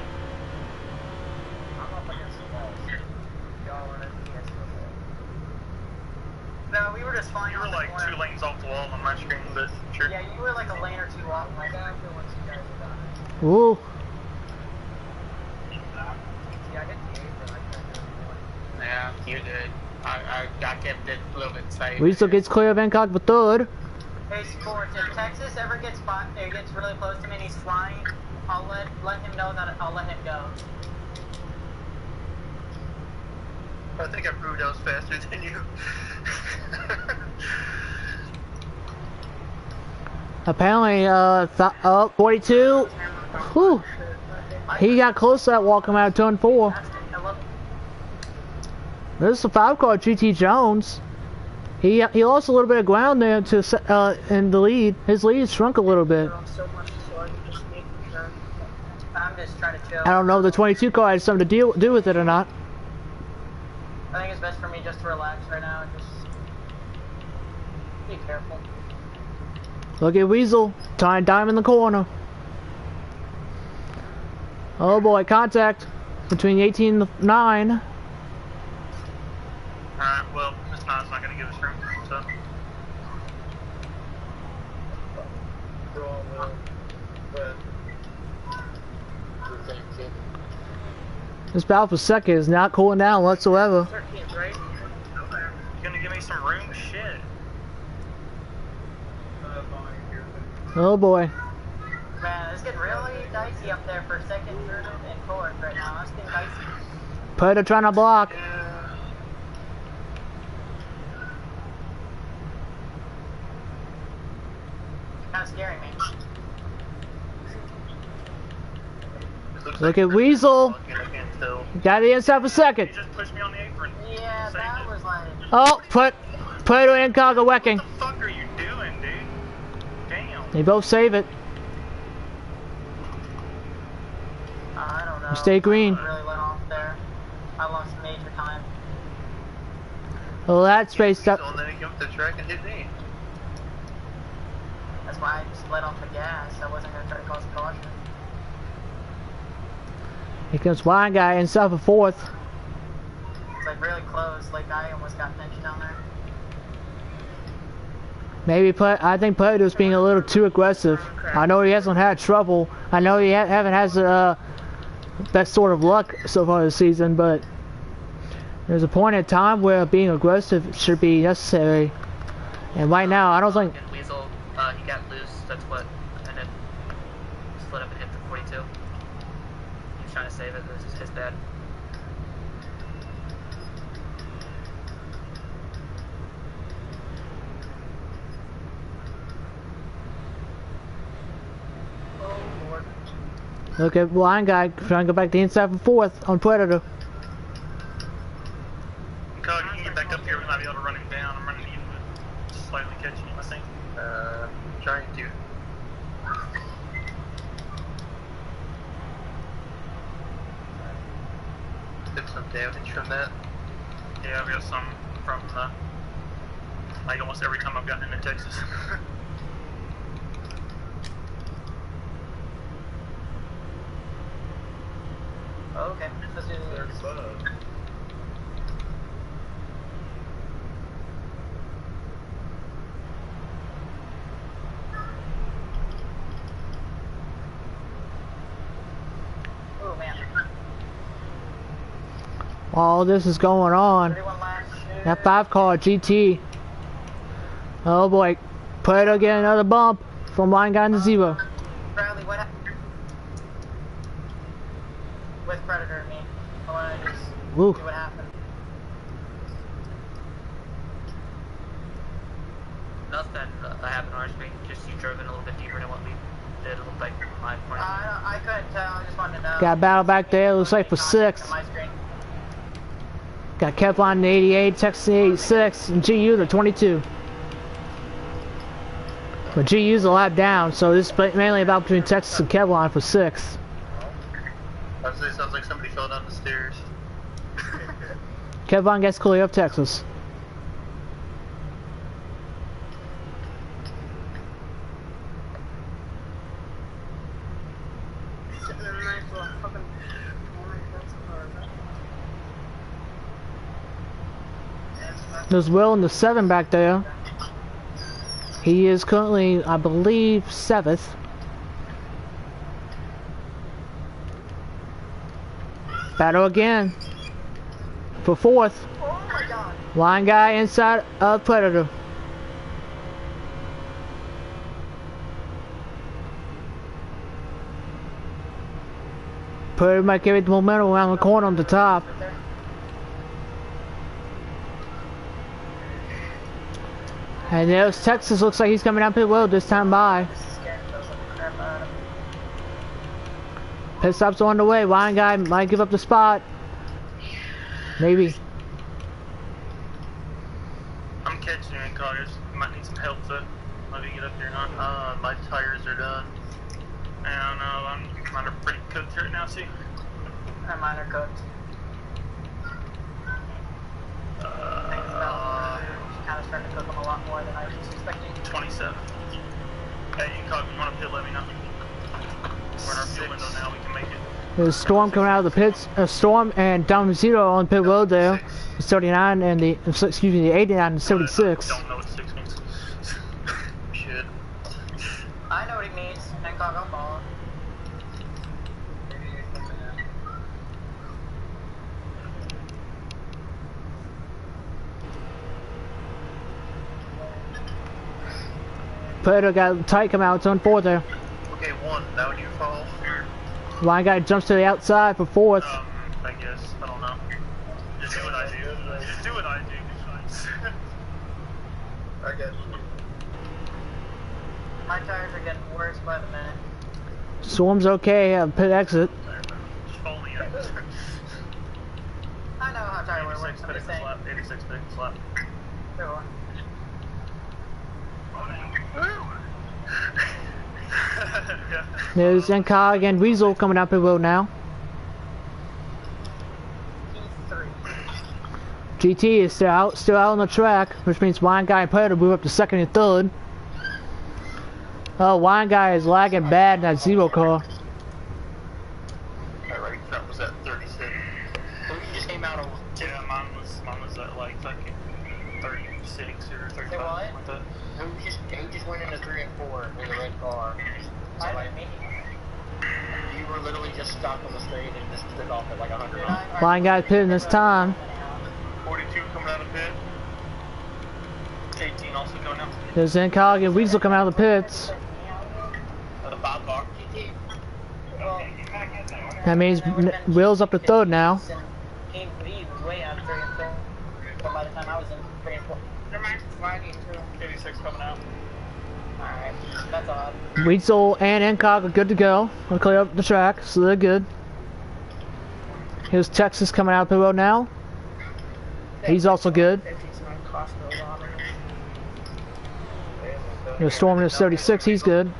No, we were just flying. You were on the like corner. 2 lanes off the wall on my screen, but sure. Yeah, you were like a lane or 2 off. Like after once you guys were done. Ooh. Yeah, I hit the 8, but I couldn't do it. Yeah, you're good. I kept it a little bit safe. Weasel gets clear of Hancock for third. Hey, Sports, if Texas ever gets really close to me and he's flying, I'll let him know that I'll let him go. I think I proved I was faster than you. Apparently, 42. Whew. He got close to that walking out of turn 4. This is a 5-car GT Jones. He lost a little bit of ground there to in the lead. His lead shrunk a little bit. I'm just trying to chill. I don't know if the 22 car has something to do with it or not. I think it's best for me just to relax right now and just be careful. Look at Weasel, tying dime in the corner. Oh boy, contact between 18 and 9. Alright, well, Miss Nine's not gonna give us room, so. This battle for second is not cooling down whatsoever. 13th, right? You gonna give me some room? Shit. Oh boy. Man, it's getting really dicey up there for second, third, and fourth right now. It's getting dicey. Predator trying to block. Kind of scaring me. Look at Weasel. Got the inside for second. You just pushed me on the apron. Yeah, that was like... Oh, Predator and Cargo wrecking. What the fuck are you doing, dude? Damn. They both save it. I don't know. Stay green. I really went off there. I lost major time. Well, that space up. Don't let him come to the track and hit me. That's why I just let off the gas. I wasn't going to try to cause caution. Here comes Blind Guy inside for fourth. It's like really close. Like I almost got pinched down there. Maybe I think Predator's being a little too aggressive. I know he hasn't had trouble. I know he haven't had the best sort of luck so far this season, but there's a point in time where being aggressive should be necessary. And right now, I don't think. And Weasel, he got loose. That's what, and then split up and hit the 42. He was trying to save it. This is his bad. Look at Blind Guy trying to go back to the inside for fourth on Predator. Cog, you can get back up here. We might be able to run him down. I'm running you, but slightly catching him, I think. Trying to. Took some damage from that. Yeah, I've got some from like almost every time I've gotten into Texas. Okay, let's do this. Oh man. All this is going on. 31 laps. That 5-car GT. Oh boy. Predator getting another bump from Blind Guy to zero. Bradley, what happened? With Predator and me. I want to just Ooh. see what happened. Nothing happened on our screen. Just you drove in a little bit deeper than what we did. It looked like my point. I couldn't tell. I just wanted to know. Got a battle back there. Looks like for sixth. On my screen. Got Kevlon the 88, Texas the 86, and GU the 22. But GU's a lap down, so this is mainly about between Texas and Kevlon for sixth. Honestly, it sounds like somebody fell down the stairs. Kevlon gets clear of Texas. There's Will in the 7 back there. He is currently, I believe, 7th. Battle again for 4th. Oh my god. Line Guy inside of Predator. Predator might carry the momentum around the corner on the top. And there's Texas. Looks like he's coming down pit road this time by. Pit stops on the way. Wine guy might give up the spot. Maybe. I'm catching you in cars. You might need some help though. Maybe get up here or not. My tires are done. I don't know. Mine are pretty cooked right now, see? And mine are cooked. Kind of starting to cook them a lot more than I was expecting. 27. Hey, you caught me. You want to pit? Let me know. We're in our fuel window now. We can make it. There's Storm coming out of the pits. Storm and Down Zero on pit road there. The 39 and the, excuse me, the 89 and 76. Don't know what 6 means. Shit. I know what it means. Hancock on ball. Predator got tight coming out. It's on 4 there. Okay, 1. Now when you fall. Wine guy jumps to the outside for 4th. I guess. I don't know. Just do what I do. Just do what I do. I got you. My tires are getting worse by the minute. Storm's okay. Pit exit. Just follow me in. I know how tire wear 86 works. I'm pitting just saying. slap. 86 pitting slap. Sure. Yeah. There's Nkog and Weasel coming out pit road now. P3. GT is still out on the track, which means Wine Guy and Predator move up to 2nd and 3rd. Oh, Wine Guy is lagging bad in that Zero car. That right front was at 36. So we just came out of. Yeah, mine was at like fucking 36 or 35. Say what? Like that. He just went into 3 and 4 with a red car. So I like, didn't mean you were literally just stopped on the straight and just took off at like 100 miles. Wine Guy's pitting this time. 42 coming out of pit. 18 also going out. There's Nkog and Weasel coming out of the pits. The 5 car. That means Will's up to 3rd now. He was way out of 3 and 4. But by the time I was in 3 and 4. Never mind, it's lagging too. 86 coming out. Alright, that's odd. Weasel and Nkog are good to go. We'll clear up the track, so they're good. Here's Texas coming out the road now. He's also good. There's Storm in 36, he's good.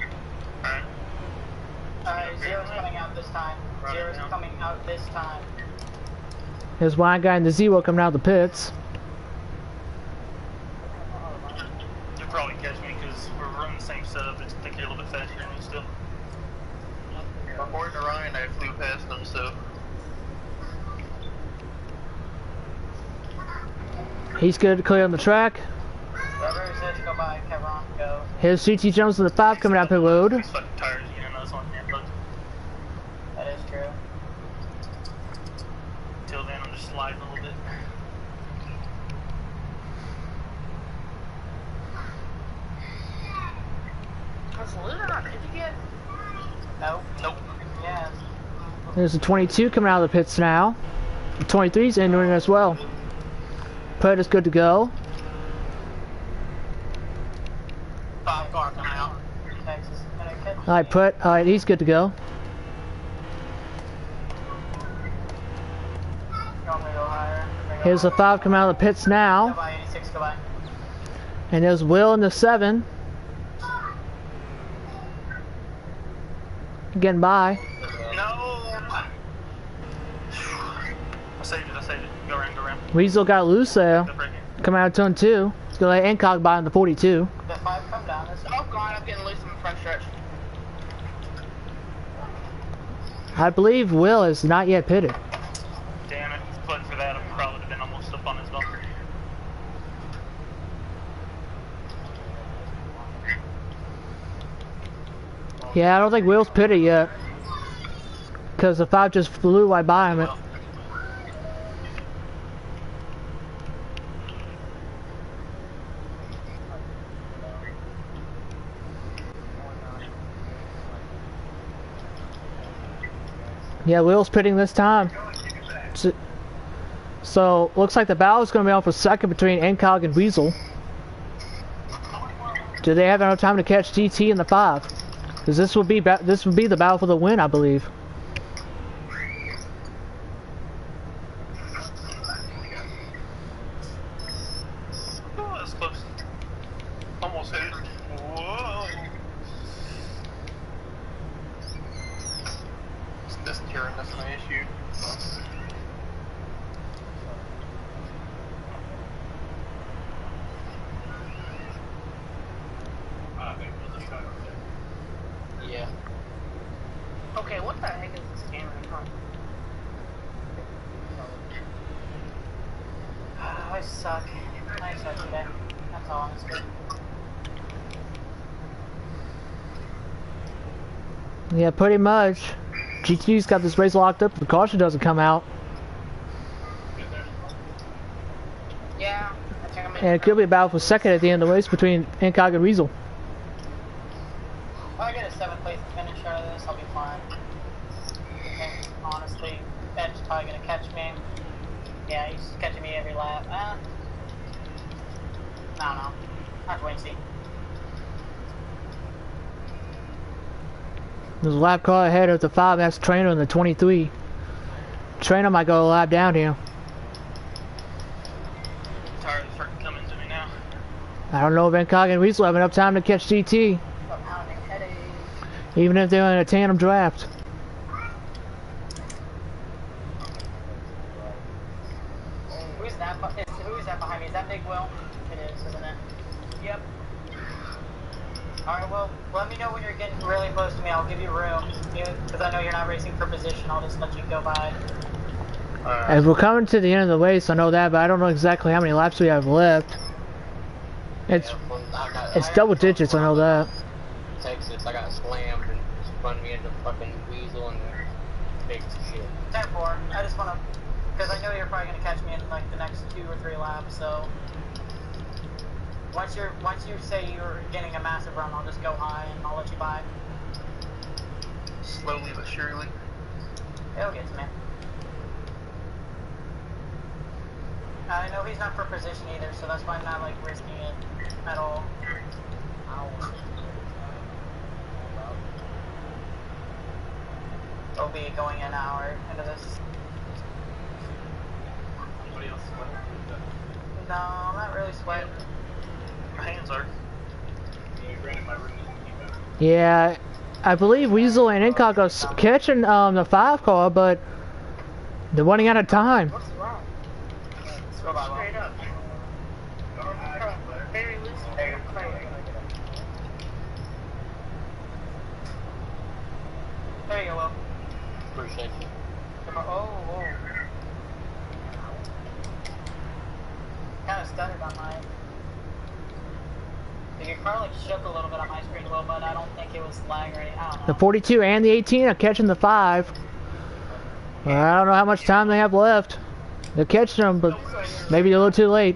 Zero's coming out this time. Zero's coming out this time. There's Wine Guy and the Zero coming out of the pits. You'll probably catch me because we're running the same setup. I think you're a little bit faster than me still. According to Ryan, I flew past them, so. He's good to clear on the track. Whoever says go by, Kevron, go. Here's CT Jones in the 5 coming out pit road. These fucking tires, you know, that's on here. But That is true. until then, I'm just sliding a little bit. Has Luna not pitted yet? Nope. Nope. Yeah. There's a 22 coming out of the pits now. The 23's entering as well. Predator's good to go. 5 car coming out. Texas. Alright, he's good to go. You want me to go higher? Here's the 5 coming out of the pits Go now. by 86, go by. And there's Will in the 7. Getting by. No! I saved it. Go around. Weasel got loose there. Step right here. Coming out of turn 2. He's gonna let Nkog by on the 42. The 5 come down. This Oh god, I'm getting loose in the front stretch. I believe Will is not yet pitted. Damn it. But for that, I probably would have been almost up on his bumper. Yeah, I don't think Will's pitted yet. Because the 5 just flew right by him. Yeah, Will's pitting this time. So looks like the battle is going to be on for 2nd between Nkog and Weasel. Do they have enough time to catch GT in the 5? Because this would be the battle for the win, I believe. Oh, that's close. Almost hit it. Whoa. This turn, that's my issue. Yeah. Okay, what the heck is this camera from? I suck. I suck today. That's all I'm saying. Yeah, pretty much. GT's got this race locked up. The caution doesn't come out. Yeah, I think I'm in. And it could be a battle for second at the end of the race between Incog and Weasel. If I get a 7th place finish out of this, I'll be fine. And honestly, Ed's probably gonna catch me. Yeah, he's catching me every lap. I don't know. I have to wait and see. There's a lap car ahead of the 5. That's Trainer in the 23. Trainer might go a lap down here. Tires are starting coming to me now. I don't know if Incog and Weasel have enough time to catch GT, I'm pounding headache. even if they're in a tandem draft. Who's that behind me? Is that Big Will? It is, isn't it? Yep. Alright, well, let me know when you're getting really close to me. I'll give you room. Because I know you're not racing for position. I'll just let you go by. As we're coming to the end of the race, I know that, but I don't know exactly how many laps we have left. It's double digits, I know that. Texas, I got slammed and spun me into fucking Weasel and big shit. 10-4. I just want to... Because I know you're probably going to catch me in like the next 2 or 3 laps, so... Once you say you're getting a massive run, I'll just go high and I'll let you by. Slowly but surely. It'll get to me. I know he's not for position either, so that's why I'm not like risking it at all. Ow. It'll be going an hour into this. Anybody else sweating? No, I'm not really sweating. My hands are. Yeah, granted, my room isn't keep Yeah, I believe Weasel and Incog are catching the 5 car, but they're running out of time. What's wrong? Straight up. Very loose, very clear. There you go, Will. Appreciate you. Oh. Kind of stuttered on mine. Your car like shook a little bit on my screen, Will, but I don't think it was lag or anything. I don't know. The 42 and the 18 are catching the 5. I don't know how much time they have left. They're catching them, but maybe a little too late.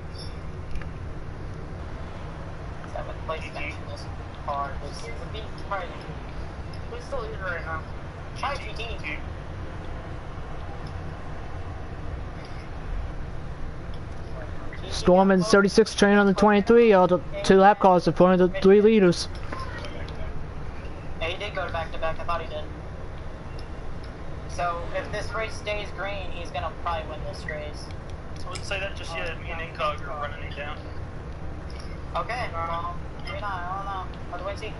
7th place finish in this car is a big party. Who's the leader right now? Hi, GT. Storm and 36 train on the 23 are the 2 lap cars in front of the 3 leaders. Yeah, he did go to back-to-back. I thought he did. So, if this race stays green, he's gonna probably win this race. I wouldn't say that just yet. Me and Incog are running it down. Okay, well, maybe not. I don't know. I'll wait and see.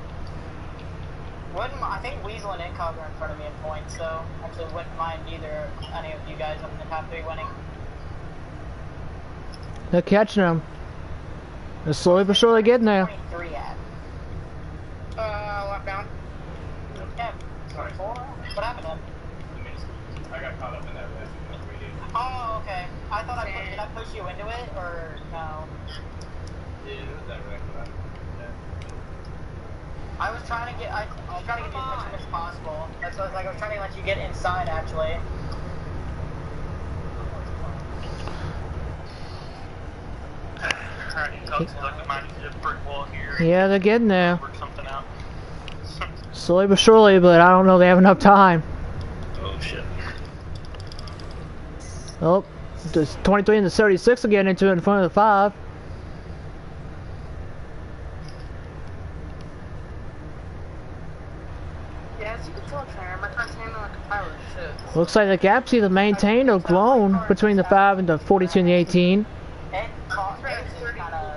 I think Weasel and Incog are in front of me in points, so actually wouldn't mind either any of you guys up in the top 3 winning. They're catching them. They're slowly but surely getting there. 23 at. Lap down. Yeah, 24? What happened to him? I got caught up in that race. Oh, okay. I thought did I push you into it, or no? Yeah, it was that wreck, but I was trying to get, I was trying to get you as much as possible. That's what I was like, I was trying to let you get inside, actually. Alright, Incog's looking mighty to the brick wall here. Yeah, they're getting there. Work something out. Slowly but surely, but I don't know they have enough time. Oh shit. Oh, the 23 and the 36 are getting into it in front of the 5. Yeah, as you can tell, Trainer, my car's handling like a pilot should. Looks like the gap's either maintained or grown between the 5 and the 42 and the 18. Ed, Ed's just kind of.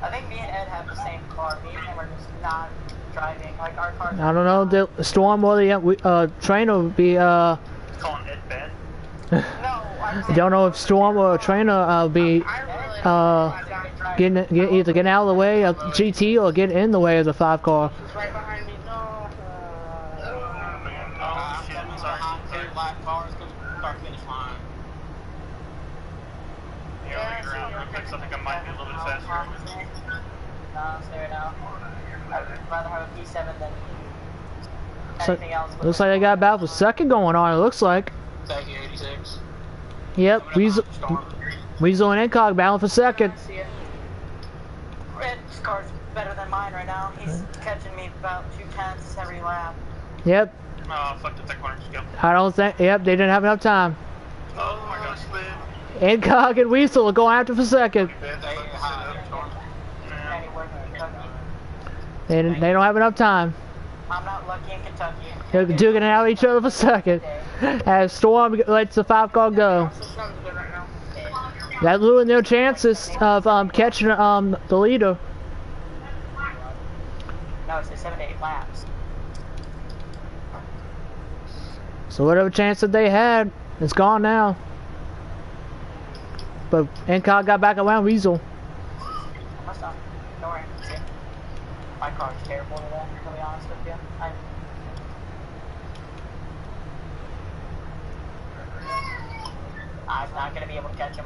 I think me and Ed have the same car. Me and him are just not driving. Like our cars. I don't know, the Storm or the Trainer would be, Calling Ed bad. No, I'm saying. don't know if Storm or Trainer be, either getting out of the way of GT or getting in the way of the 5 car. He's right behind me. No. I'm getting behind 2 black cars because we start finish line. Yeah, you're around real quick, so I think I might be a little bit faster. No, stay now. I'd rather have a P7 than So, anything else. looks like they got a battle for second going on, it looks like. Taking 86. Yep, Weasel and Incog battling for second. See it. Ed's car's better than mine right now. He's catching me about 2/10 every lap. Yep, Oh, fuck, the corner, just go. I don't think, yep, they didn't have enough time. Oh my gosh, man. Incog and Weasel are going after for second. They don't have enough time. I'm not lucky in Kentucky. They're duking it out each other for second. As Storm lets the 5 car go. System's good right now. That ruined their chances of catching the leader. No, it's 7 to 8 laps. So whatever chance that they had, it's gone now. But Incog got back around Weasel. Must not. Don't worry. See. My car's terrible today, to be honest with you. I'm not going to be able to catch him.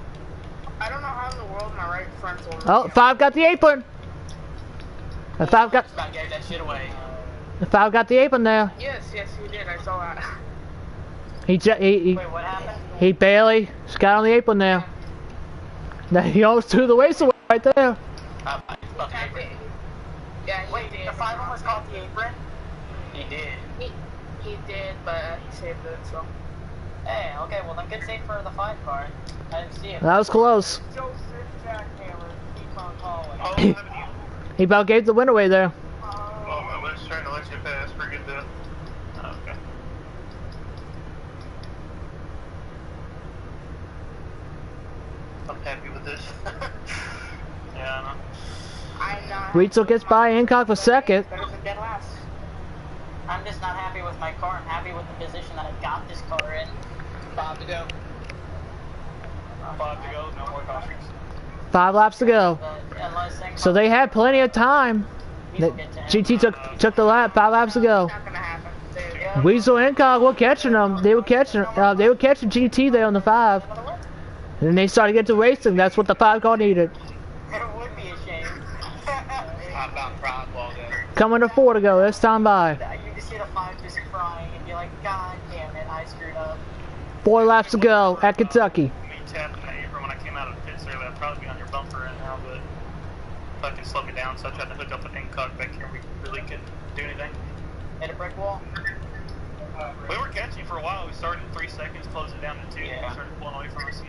I don't know how in the world my right front's over. Oh, 5 got the apron. The 5 got About gave that shit away. the apron there. Yes, he did. I saw that. He Wait, what happened? he barely got on the apron there. Now he almost threw the waist away right there. Yeah, he Wait, did. the 5 was called the apron? He did. He did, but he saved it, so. Hey, okay, well then good save for the 5 car. I didn't see it. That was close. Joseph Jackhammer, keep on calling. Oh, haven't you? He about gave the win away there. Oh, I was trying to let you pass. Forget that. Oh, okay. I'm happy with this. Yeah, I know. I'm not. Weasel gets by Incog for second. Better than dead last. I'm just not happy with my car. I'm happy with the position that I got this car in. 5 to go. 5 to go, no more cautions. 5 laps to go. But unless things So they had plenty of time. Weasel gets in. GT took the lap. 5 laps to go. Not gonna happen. Yeah. Weasel and Incog were catching them. They were catching GT there on the 5. And then they started to get to racing. That's what the 5 car needed. It would be a shame. I'm about proud ball there. Coming to 4 to go. This time by. You just see the 5 just crying and be like, God damn it, I screwed up. 4 laps to go at Kentucky. Me tapping the apron when I came out of the pits earlier, I'd probably be on your bumper right now, but fucking slowed me down, so I tried to hook up an Incog back here. We really couldn't do anything. Hit a brick wall? We were catching for a while. We started in 3 seconds, closed it down to 2, Yeah. and started pulling away from us.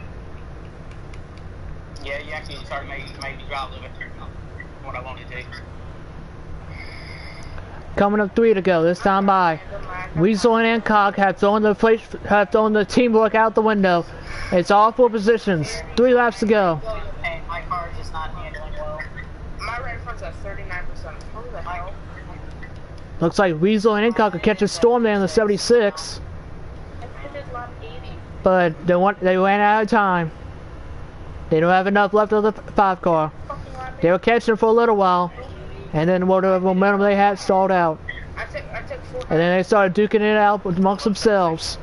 Yeah, you actually started making me drive a little bit through what I wanted to. Coming up 3 to go. This time by. Weasel and Incog have thrown the teamwork out the window. It's all 4 positions. 3 laps to go. Hey, my car is just not handling well. My right front's at 39%. Holy the hell? Looks like Weasel and Incog could catch a Storm there in the 76. I pitted lap 80. But they ran out of time. They don't have enough left of the 5 car. Fucking lap They were catching for a little while. And then whatever momentum they had stalled out. I took 4. And then they started duking it out amongst themselves.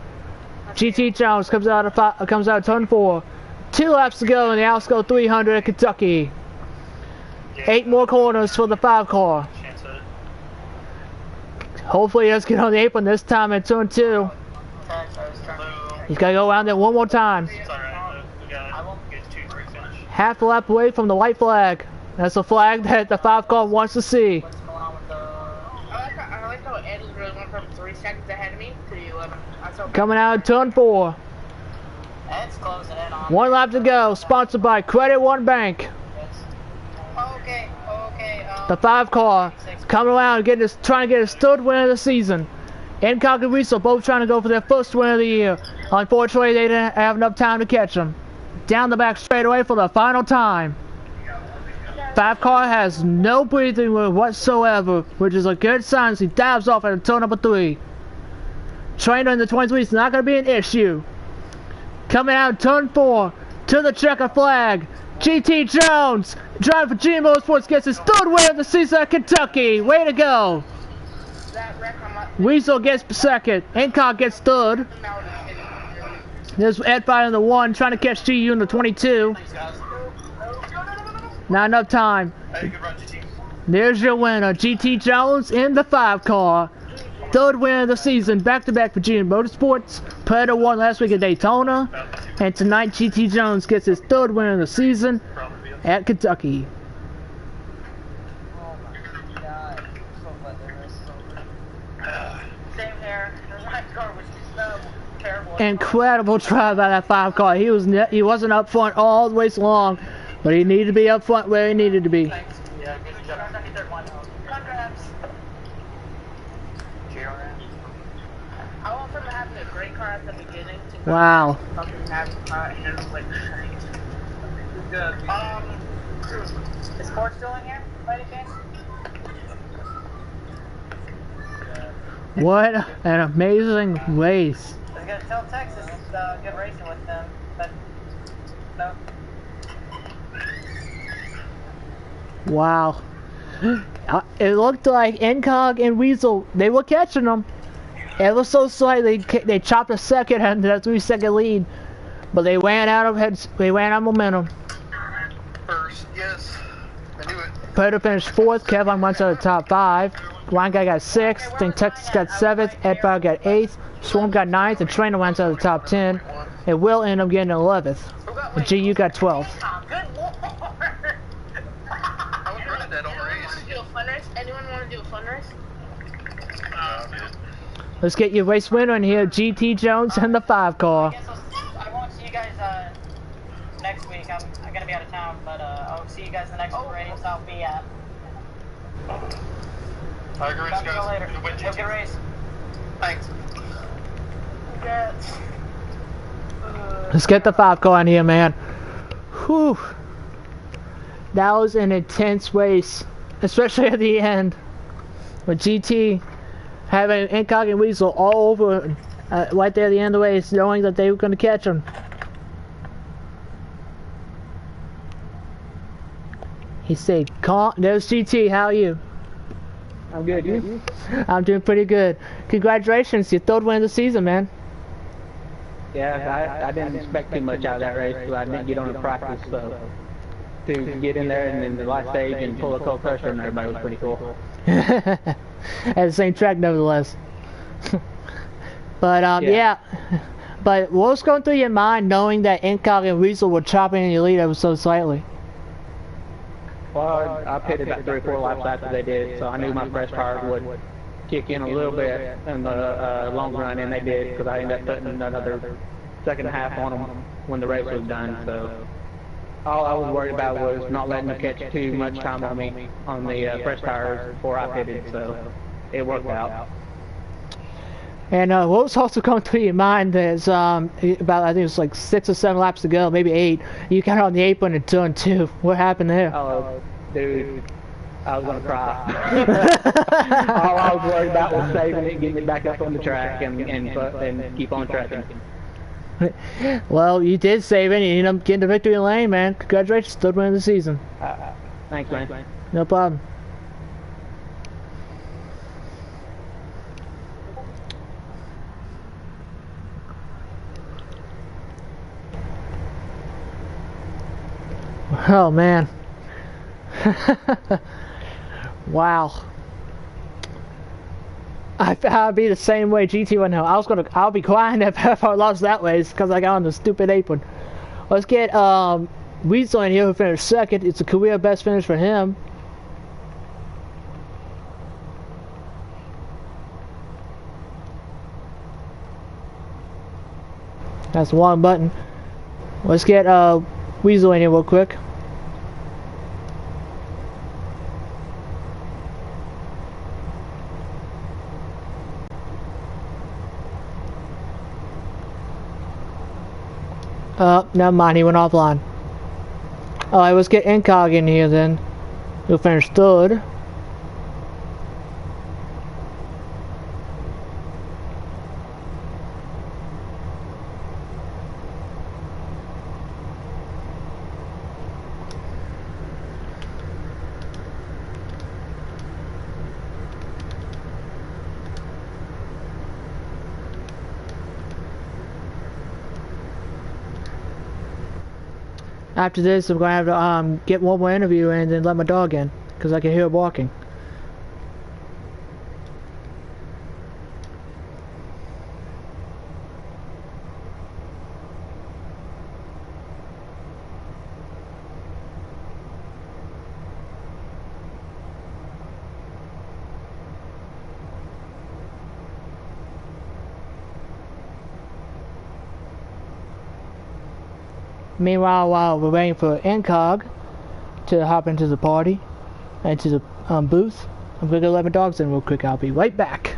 GT Jones comes out of turn 4. 2 laps to go in the Alsco 300 at Kentucky. 8 more corners for the 5 car. Chance at it. Hopefully he does get on the apron this time in turn 2. He's got to go around there one more time. It's alright, we got it. Get 2-3 finish. Half a lap away from the white flag. That's the flag that the 5 car wants to see. What's going on with the... I like how Ed was really going from 3 seconds ahead of me to 11. That's okay. Coming out of turn 4. Ed's closing in on 1 lap to go. Sponsored by Credit One Bank. Okay. The 5 car coming around and trying to get his third win of the season. Incog and Weasel both trying to go for their first win of the year. Unfortunately, they didn't have enough time to catch him. Down the back straightaway for the final time. 5 car has no breathing room whatsoever, which is a good sign as he dives off at turn number 3. Trainer in the 23 is not going to be an issue. Coming out turn 4 to the checker flag. GT Jones, driving for G Motorsports, gets his third win of the season at Kentucky. Way to go. Weasel gets second. Incog gets third. There's Ed Fire in the 1, trying to catch GU in the 22. Not enough time. There's your winner, GT Jones in the 5 car. Third win of the season, back-to-back for G Motorsports. Predator won last week at Daytona. And tonight, GT Jones gets his third win of the season at Kentucky. Incredible try by that 5 car. He wasn't up front all the way long, but he needed to be up front where he needed to be. Wow. Is Ford still in here, by any chance? What an amazing race. I was gonna tell Texas good racing with them, but no. Wow. It looked like Incog and Weasel, they were catching them. Ever so slightly, they chopped a second and a 3-second lead, but they ran out of momentum. First, yes. I knew it. Predator finished 4th. Kevin went to the top 5. Blind Guy got 6th. I think Texas got 7th. Ed Fire got 8th. Swarm got 9th. And Trainer went to the top 10. And Will ended up getting 11th. And GU got 12th. Anyone want to do a fun race? Let's get your race winner in here, GT Jones and the 5 car. I won't see you guys next week. I'm gonna be out of town, but I'll see you guys the next race I'll be at. Have a good race, Talk to you guys. later. Good win, Have a good race. Thanks. Yes. Let's get the 5 car in here, man. Whew. That was an intense race, especially at the end. With GT having Incog and Weasel all over right there at the end of the race, knowing that they were going to catch him. He said, there's GT, how are you? I'm good, you? I'm doing pretty good. Congratulations, your 3rd win of the season, man. Yeah, I didn't expect too much out of that race, so I didn't get on the practice, so to get in there and then the last stage and pull a cold pressure and everybody was pretty cool. At the same track, nevertheless. But, yeah. But what was going through your mind knowing that Incog and Weasel were chopping in your lead ever so slightly? Well, I pitted about 3 or 4 laps after they did, so I knew my fresh tires would kick in a little bit in the long run, and they did, because I ended up putting another second half on them when the race was done. So all I was worried about was not letting them catch too much time on me on the fresh tires before I pitted, so it worked out. And what was also going through your mind is about, I think it was like 6 or 7 laps to go, maybe 8. You got on the apron in turn 2. What happened there? Oh, dude, I was gonna cry. All I was worried about was saving it, getting it back up on the track, and keep on tracking. Well, you did save it. You ended up getting the victory lane, man. Congratulations, 3rd win of the season. Thanks, man. No problem. Oh man. Wow. I'd be the same way GT went now. I'll be crying if I lost that race because I got on the stupid apron. Let's get Weasel in here who finished 2nd. It's a career best finish for him. That's the wrong button. Let's get Weasel in here real quick. Oh, never mind, he went offline. Alright, let's get Incog in here then. He'll finish third. After this, I'm going to have to get one more interview and then let my dog in, because I can hear it walking. Meanwhile, while we're waiting for Incog to hop into the party, into the booth, I'm going to go let my dogs in real quick. I'll be right back.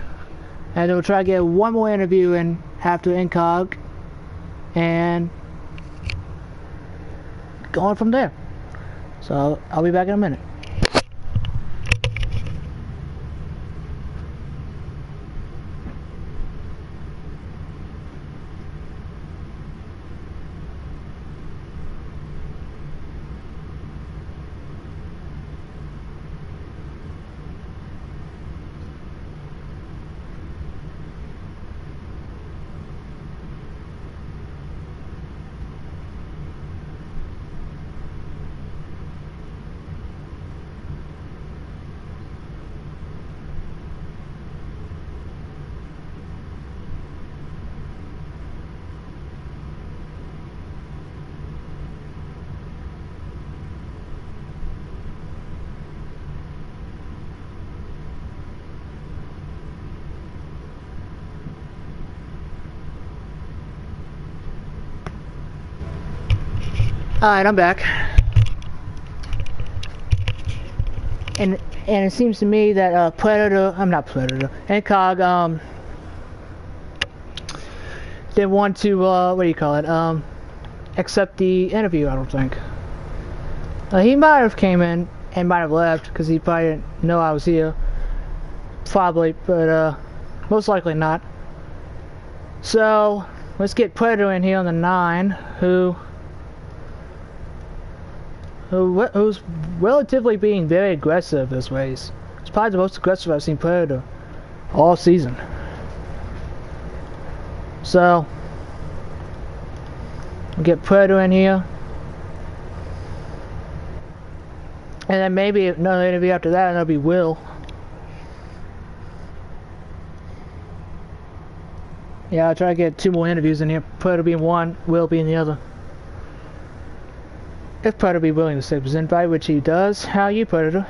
And we'll try to get one more interview in after Incog, and going from there. So I'll be back in a minute. Alright, I'm back. And it seems to me that Incog didn't want to what do you call it? Accept the interview, I don't think. He might have came in and might have left because he probably didn't know I was here. Probably, but most likely not. So let's get Predator in here on the 9, who's relatively being very aggressive this race. It's probably the most aggressive I've seen Predator all season. So we'll get Predator in here, and then maybe another interview after that, and that'll be Will. Yeah, I'll try to get 2 more interviews in here. Predator being one, Will being the other. If Predator be willing to stay present by, which he does. How are you, Predator?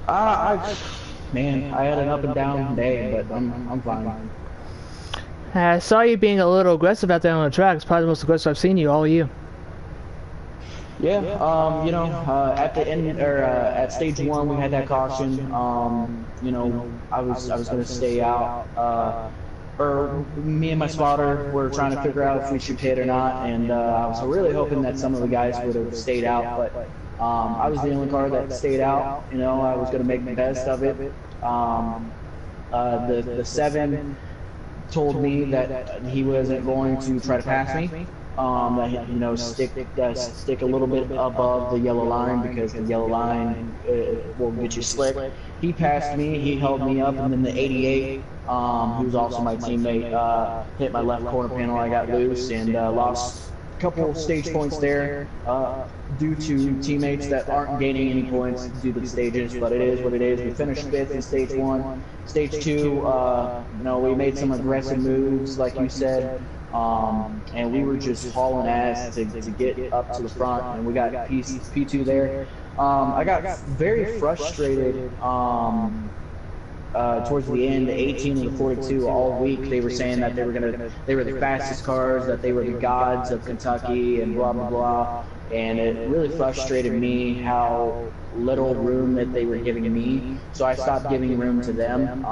Man, I had an up and down day, but I'm fine. I saw you being a little aggressive out there on the track. It's probably the most aggressive I've seen you all year. Yeah, you know, at the end, or at stage 1, we had that caution. You know, I was going to stay out. Or me and my spotter were trying to figure out if we should pit or not, and I was really hoping that some of the guys would have stayed out, but I was the only car that stayed out. You know, I was going to make the best of it. The 7 told me that he wasn't going to try to pass me. That he, you know, stick a little bit above the yellow line, because the yellow line will get you slick. He passed me, he held me up, and then the 88, who was also my teammate, hit my left corner panel. I got loose and lost a couple stage points there due to teammates that aren't gaining any points due to the stages, but it is what it is. We finished 5th in stage 1. Stage 2, you know, we made some aggressive moves, like you said. And we were just hauling ass to get up to the front, and we got P2 there. I got very frustrated towards the end, the 18 and the 42 all week, they were saying that they were the fastest cars, that they were the gods of Kentucky, and blah blah blah. And it really frustrated me how little room that they were giving me. So I stopped giving room to them.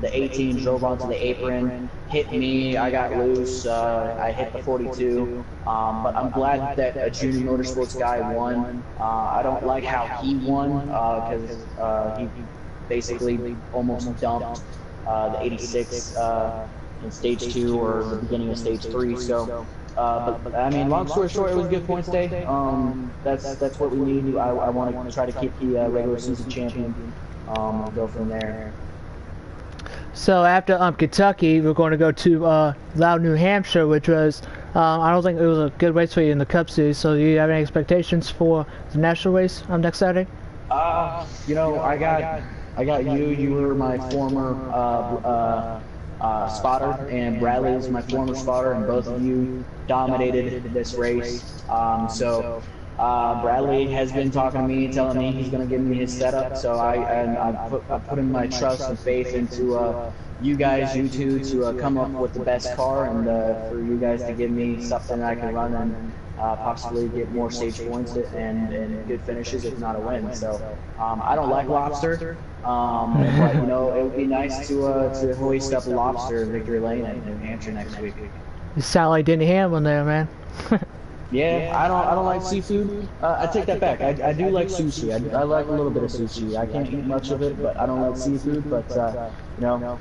The 18 drove onto the apron, hit me. I got loose. I hit the 42. But I'm glad that a junior motorsports guy won. I don't like how he won because he basically almost dumped the 86 in stage 2 or the beginning of stage 3. So. But I mean, long story short, it was a good points day. That's what we need. I want to try to keep the regular season champion. Go from there. So after Kentucky, we're going to go to Loud, New Hampshire, which was I don't think it was a good race for you in the Cup Series. So do you have any expectations for the national race next Saturday? You know, I got you. You were my former spotter, and Bradley was my former spotter, and both of you dominated this race. So Bradley has been talking to me, telling me he's going to give me his setup. So I put in my trust and faith into you guys, you two, to come up with the best car, and for you guys to give me something I can run and possibly get more stage points and good finishes, if not a win. So I don't like lobster, but you know, it would be nice to hoist up a lobster in Victory Lane in New Hampshire next week. You sound like Denny Hamlin there, man. Yeah, I don't like seafood. I take that back. I do like sushi. I like a little bit of sushi. I can't eat much of it, but I don't like seafood. But you know,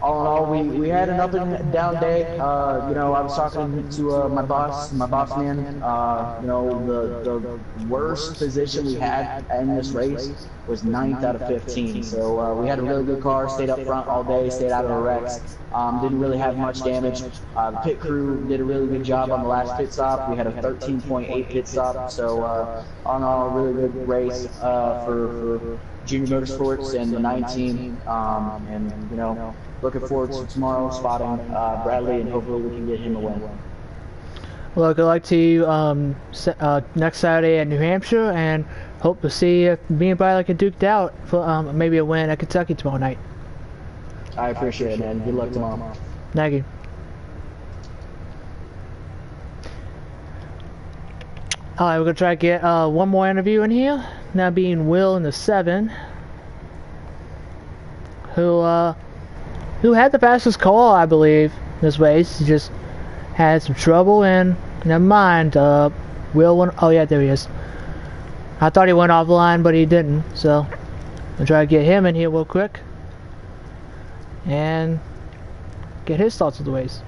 all in all, we had an up and down day. You know, I was talking to my boss man. You know, the worst position we had in this race was 9th out of 15. So we had a really good car, stayed up front all day, stayed out of the wrecks. Didn't really have much damage. The pit crew did a really good job on the last pit stop. We had a 13.8 pit stop. So all in all, a really good race for Junior Motorsports and the 9 and you know, looking forward to tomorrow spotting Bradley, and hopefully we can get him a win. Well, good luck to you next Saturday at New Hampshire, and hope to see if me and Bradley can duke it out for maybe a win at Kentucky tomorrow night. I appreciate it, man. Good luck tomorrow. Thank you. Alright, we're going to try to get one more interview in here. Now being Will in the 7. Who had the fastest car, I believe, this race. He just had some trouble, and never mind. Will went. Oh yeah, there he is. I thought he went offline, but he didn't. So I'll try to get him in here real quick and get his thoughts of the race.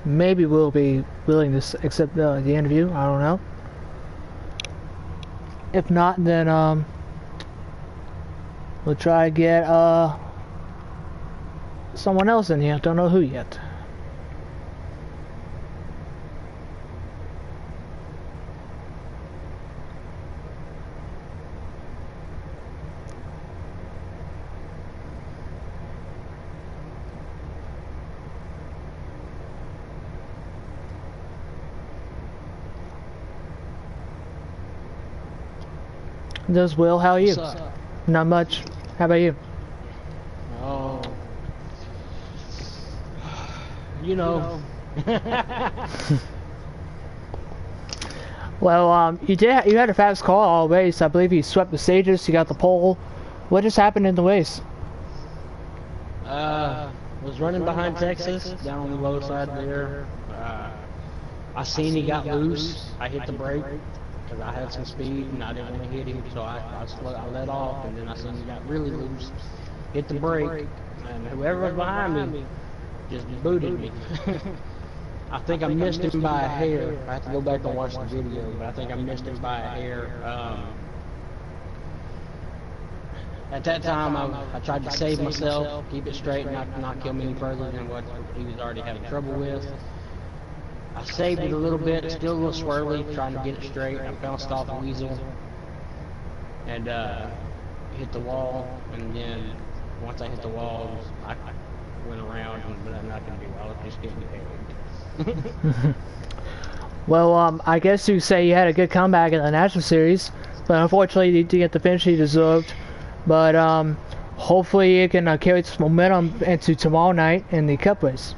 Maybe we'll be willing to accept the interview. I don't know. If not, then we'll try to get someone else in here. Don't know who yet. Does Will, how are you? Not much. How about you? Oh, you know. Well, you had a fast car all race. I believe you swept the stages. You got the pole. What just happened in the race? Was running behind Texas down on the low side there. I seen he got loose. I hit the brake because I had some speed and I didn't want to hit him, so I let off, and then I seen he got really loose. Hit the brake, and whoever was behind me just booted me. I think I missed him by a hair. I have to go back and watch the video, but I think I missed him by a hair. At that time, I tried to save myself, keep it straight, not kill me any further than what he was already having trouble with. I saved it a little bit, still a little swirly, trying to get it straight. I bounced off a weasel and hit the wall, and then once I hit the wall, I went around, but I'm not going to do well. I'm just getting paid. Well, I guess you say you had a good comeback in the National Series, but unfortunately you didn't get the finish you deserved. But hopefully you can carry this momentum into tomorrow night in the Cup race.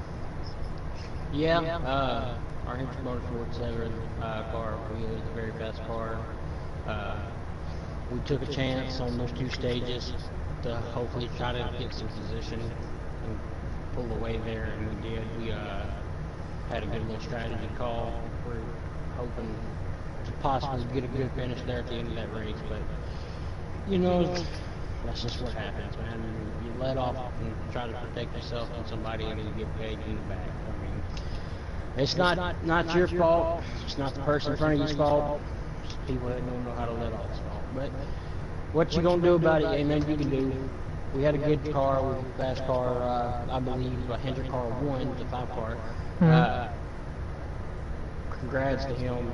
Yeah, our Hendrick Motorsports 7 car was the very best car. We took a chance on those 2 stages to hopefully try to get some position and pull away there, and we did. We had a good little strategy call. We're hoping to possibly get a good finish there at the end of that race, but you know, that's just what happens, man. You let off and try to protect yourself from somebody, and you get paid in the back. I mean, it's not your fault. It's not the person in front of you's fault. It's people that don't know how to let off is fault. But what you gonna do about it? Ain't nothing you can do. We had a good car, we had a fast car. I believe Hendrick car won the 5 car. Congrats to him.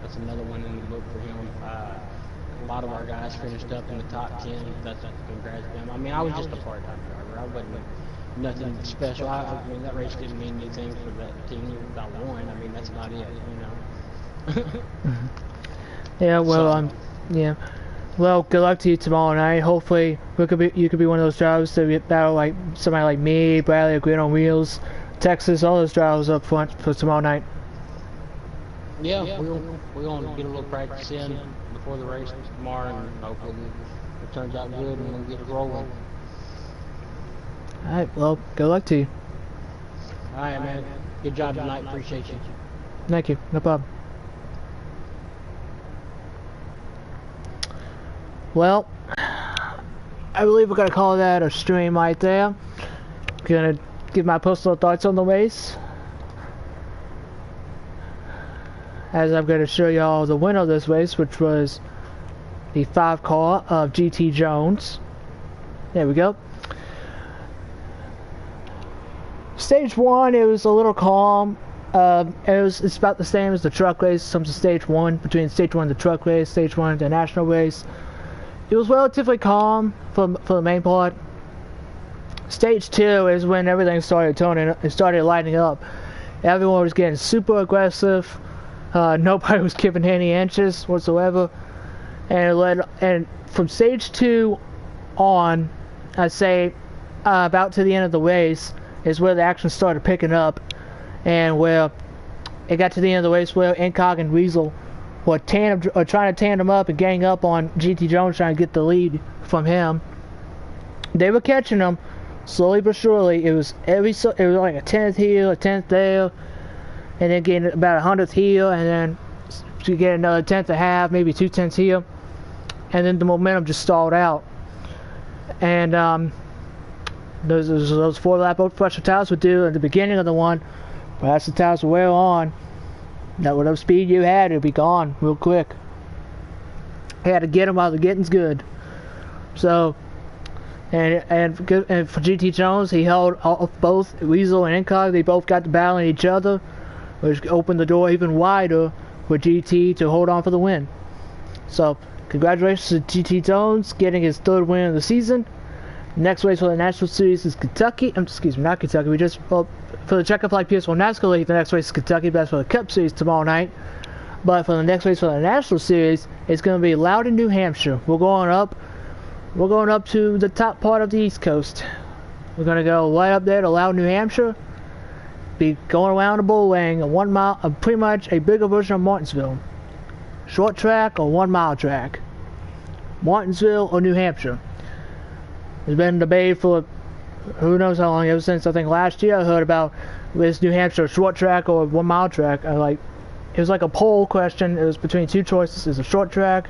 That's another one in the book for him. A lot of our guys finished up in the top 10. That's congrats to them. I mean, I was just a part-time driver. I wasn't nothing special. I mean, that race didn't mean anything for that team if I won. I mean, that's not it, you know. Yeah, well, yeah. Well, good luck to you tomorrow night. Hopefully, you could be one of those drivers to battle like somebody like me, Bradley, or Green on Wheels, Texas, all those drivers up front for tomorrow night. Yeah, we're going to get a little practice in before the race tomorrow, and hopefully it turns out good and we'll get it rolling. Alright, well, good luck to you. Alright, man. Good job tonight. Appreciate you. Thank you. No problem. Well, I believe we're going to call that a stream right there. Going to give my personal thoughts on the race, as I'm going to show y'all the winner of this race, which was the 5 car of GT Jones. There we go. Stage 1, it was a little calm. It's about the same as the truck race. Some to stage 1, between stage 1 and the truck race, stage 1 and the national race. It was relatively calm for the main part. Stage 2 is when everything started lighting up. Everyone was getting super aggressive. Nobody was giving any inches whatsoever. And from stage 2 on, I'd say about to the end of the race is where the action started picking up, and where it got to the end of the race where Incog and Weasel were trying to tandem up and gang up on GT Jones, trying to get the lead from him. They were catching him slowly but surely. It was like a 10th here, a 10th there, and then getting about 100th here, and then to get another 10th and a half, maybe 2 tenths here, and then the momentum just stalled out. And those 4 lap open pressure tires would do at the beginning of the one, but as the tires were wear on, that whatever speed you had, it'd be gone real quick. You had to get them while the getting's good. So, and for GT Jones, he held off both Weasel and Incog. They both got to battling each other, which opened the door even wider for GT to hold on for the win. So, congratulations to GT Jones getting his 3rd win of the season. Next race for the National Series is Kentucky. Excuse me, not Kentucky. For the Checkered Flag PS1 NASCAR League, the next race is Kentucky. That's for the Cup Series tomorrow night. But for the next race for the National Series, it's going to be Loudon, New Hampshire. We're going up to the top part of the East Coast. We're going to go right up there to Loudon, New Hampshire. Be going around the bullring, a 1 mile, pretty much a bigger version of Martinsville. Short track or 1 mile track. Martinsville or New Hampshire. There's been a debate for who knows how long, ever since I think last year I heard about this New Hampshire short track or 1 mile track. It was like a poll question. It was between 2 choices: is a short track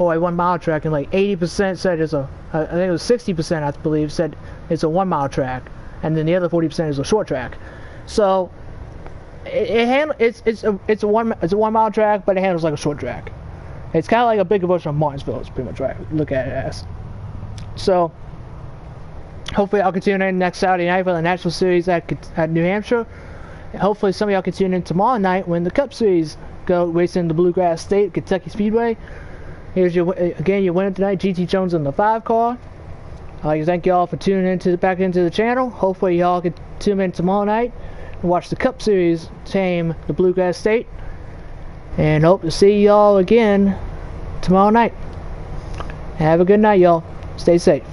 or a 1 mile track, and like 80% said I think it was 60% I believe said it's a 1 mile track, and then the other 40% is a short track. So it's a 1 mile track, but it handles like a short track. It's kind of like a bigger version of Martinsville. It's pretty much right. Look at it as. So hopefully y'all can tune in next Saturday night for the National Series at New Hampshire. And hopefully some of y'all can tune in tomorrow night when the Cup Series go racing the Bluegrass State, Kentucky Speedway. Here's your winner tonight, GT Jones in the 5 car. Thank y'all for tuning back into the channel. Hopefully y'all can tune in tomorrow night and watch the Cup Series tame the Bluegrass State. And hope to see y'all again tomorrow night. Have a good night, y'all. Stay safe.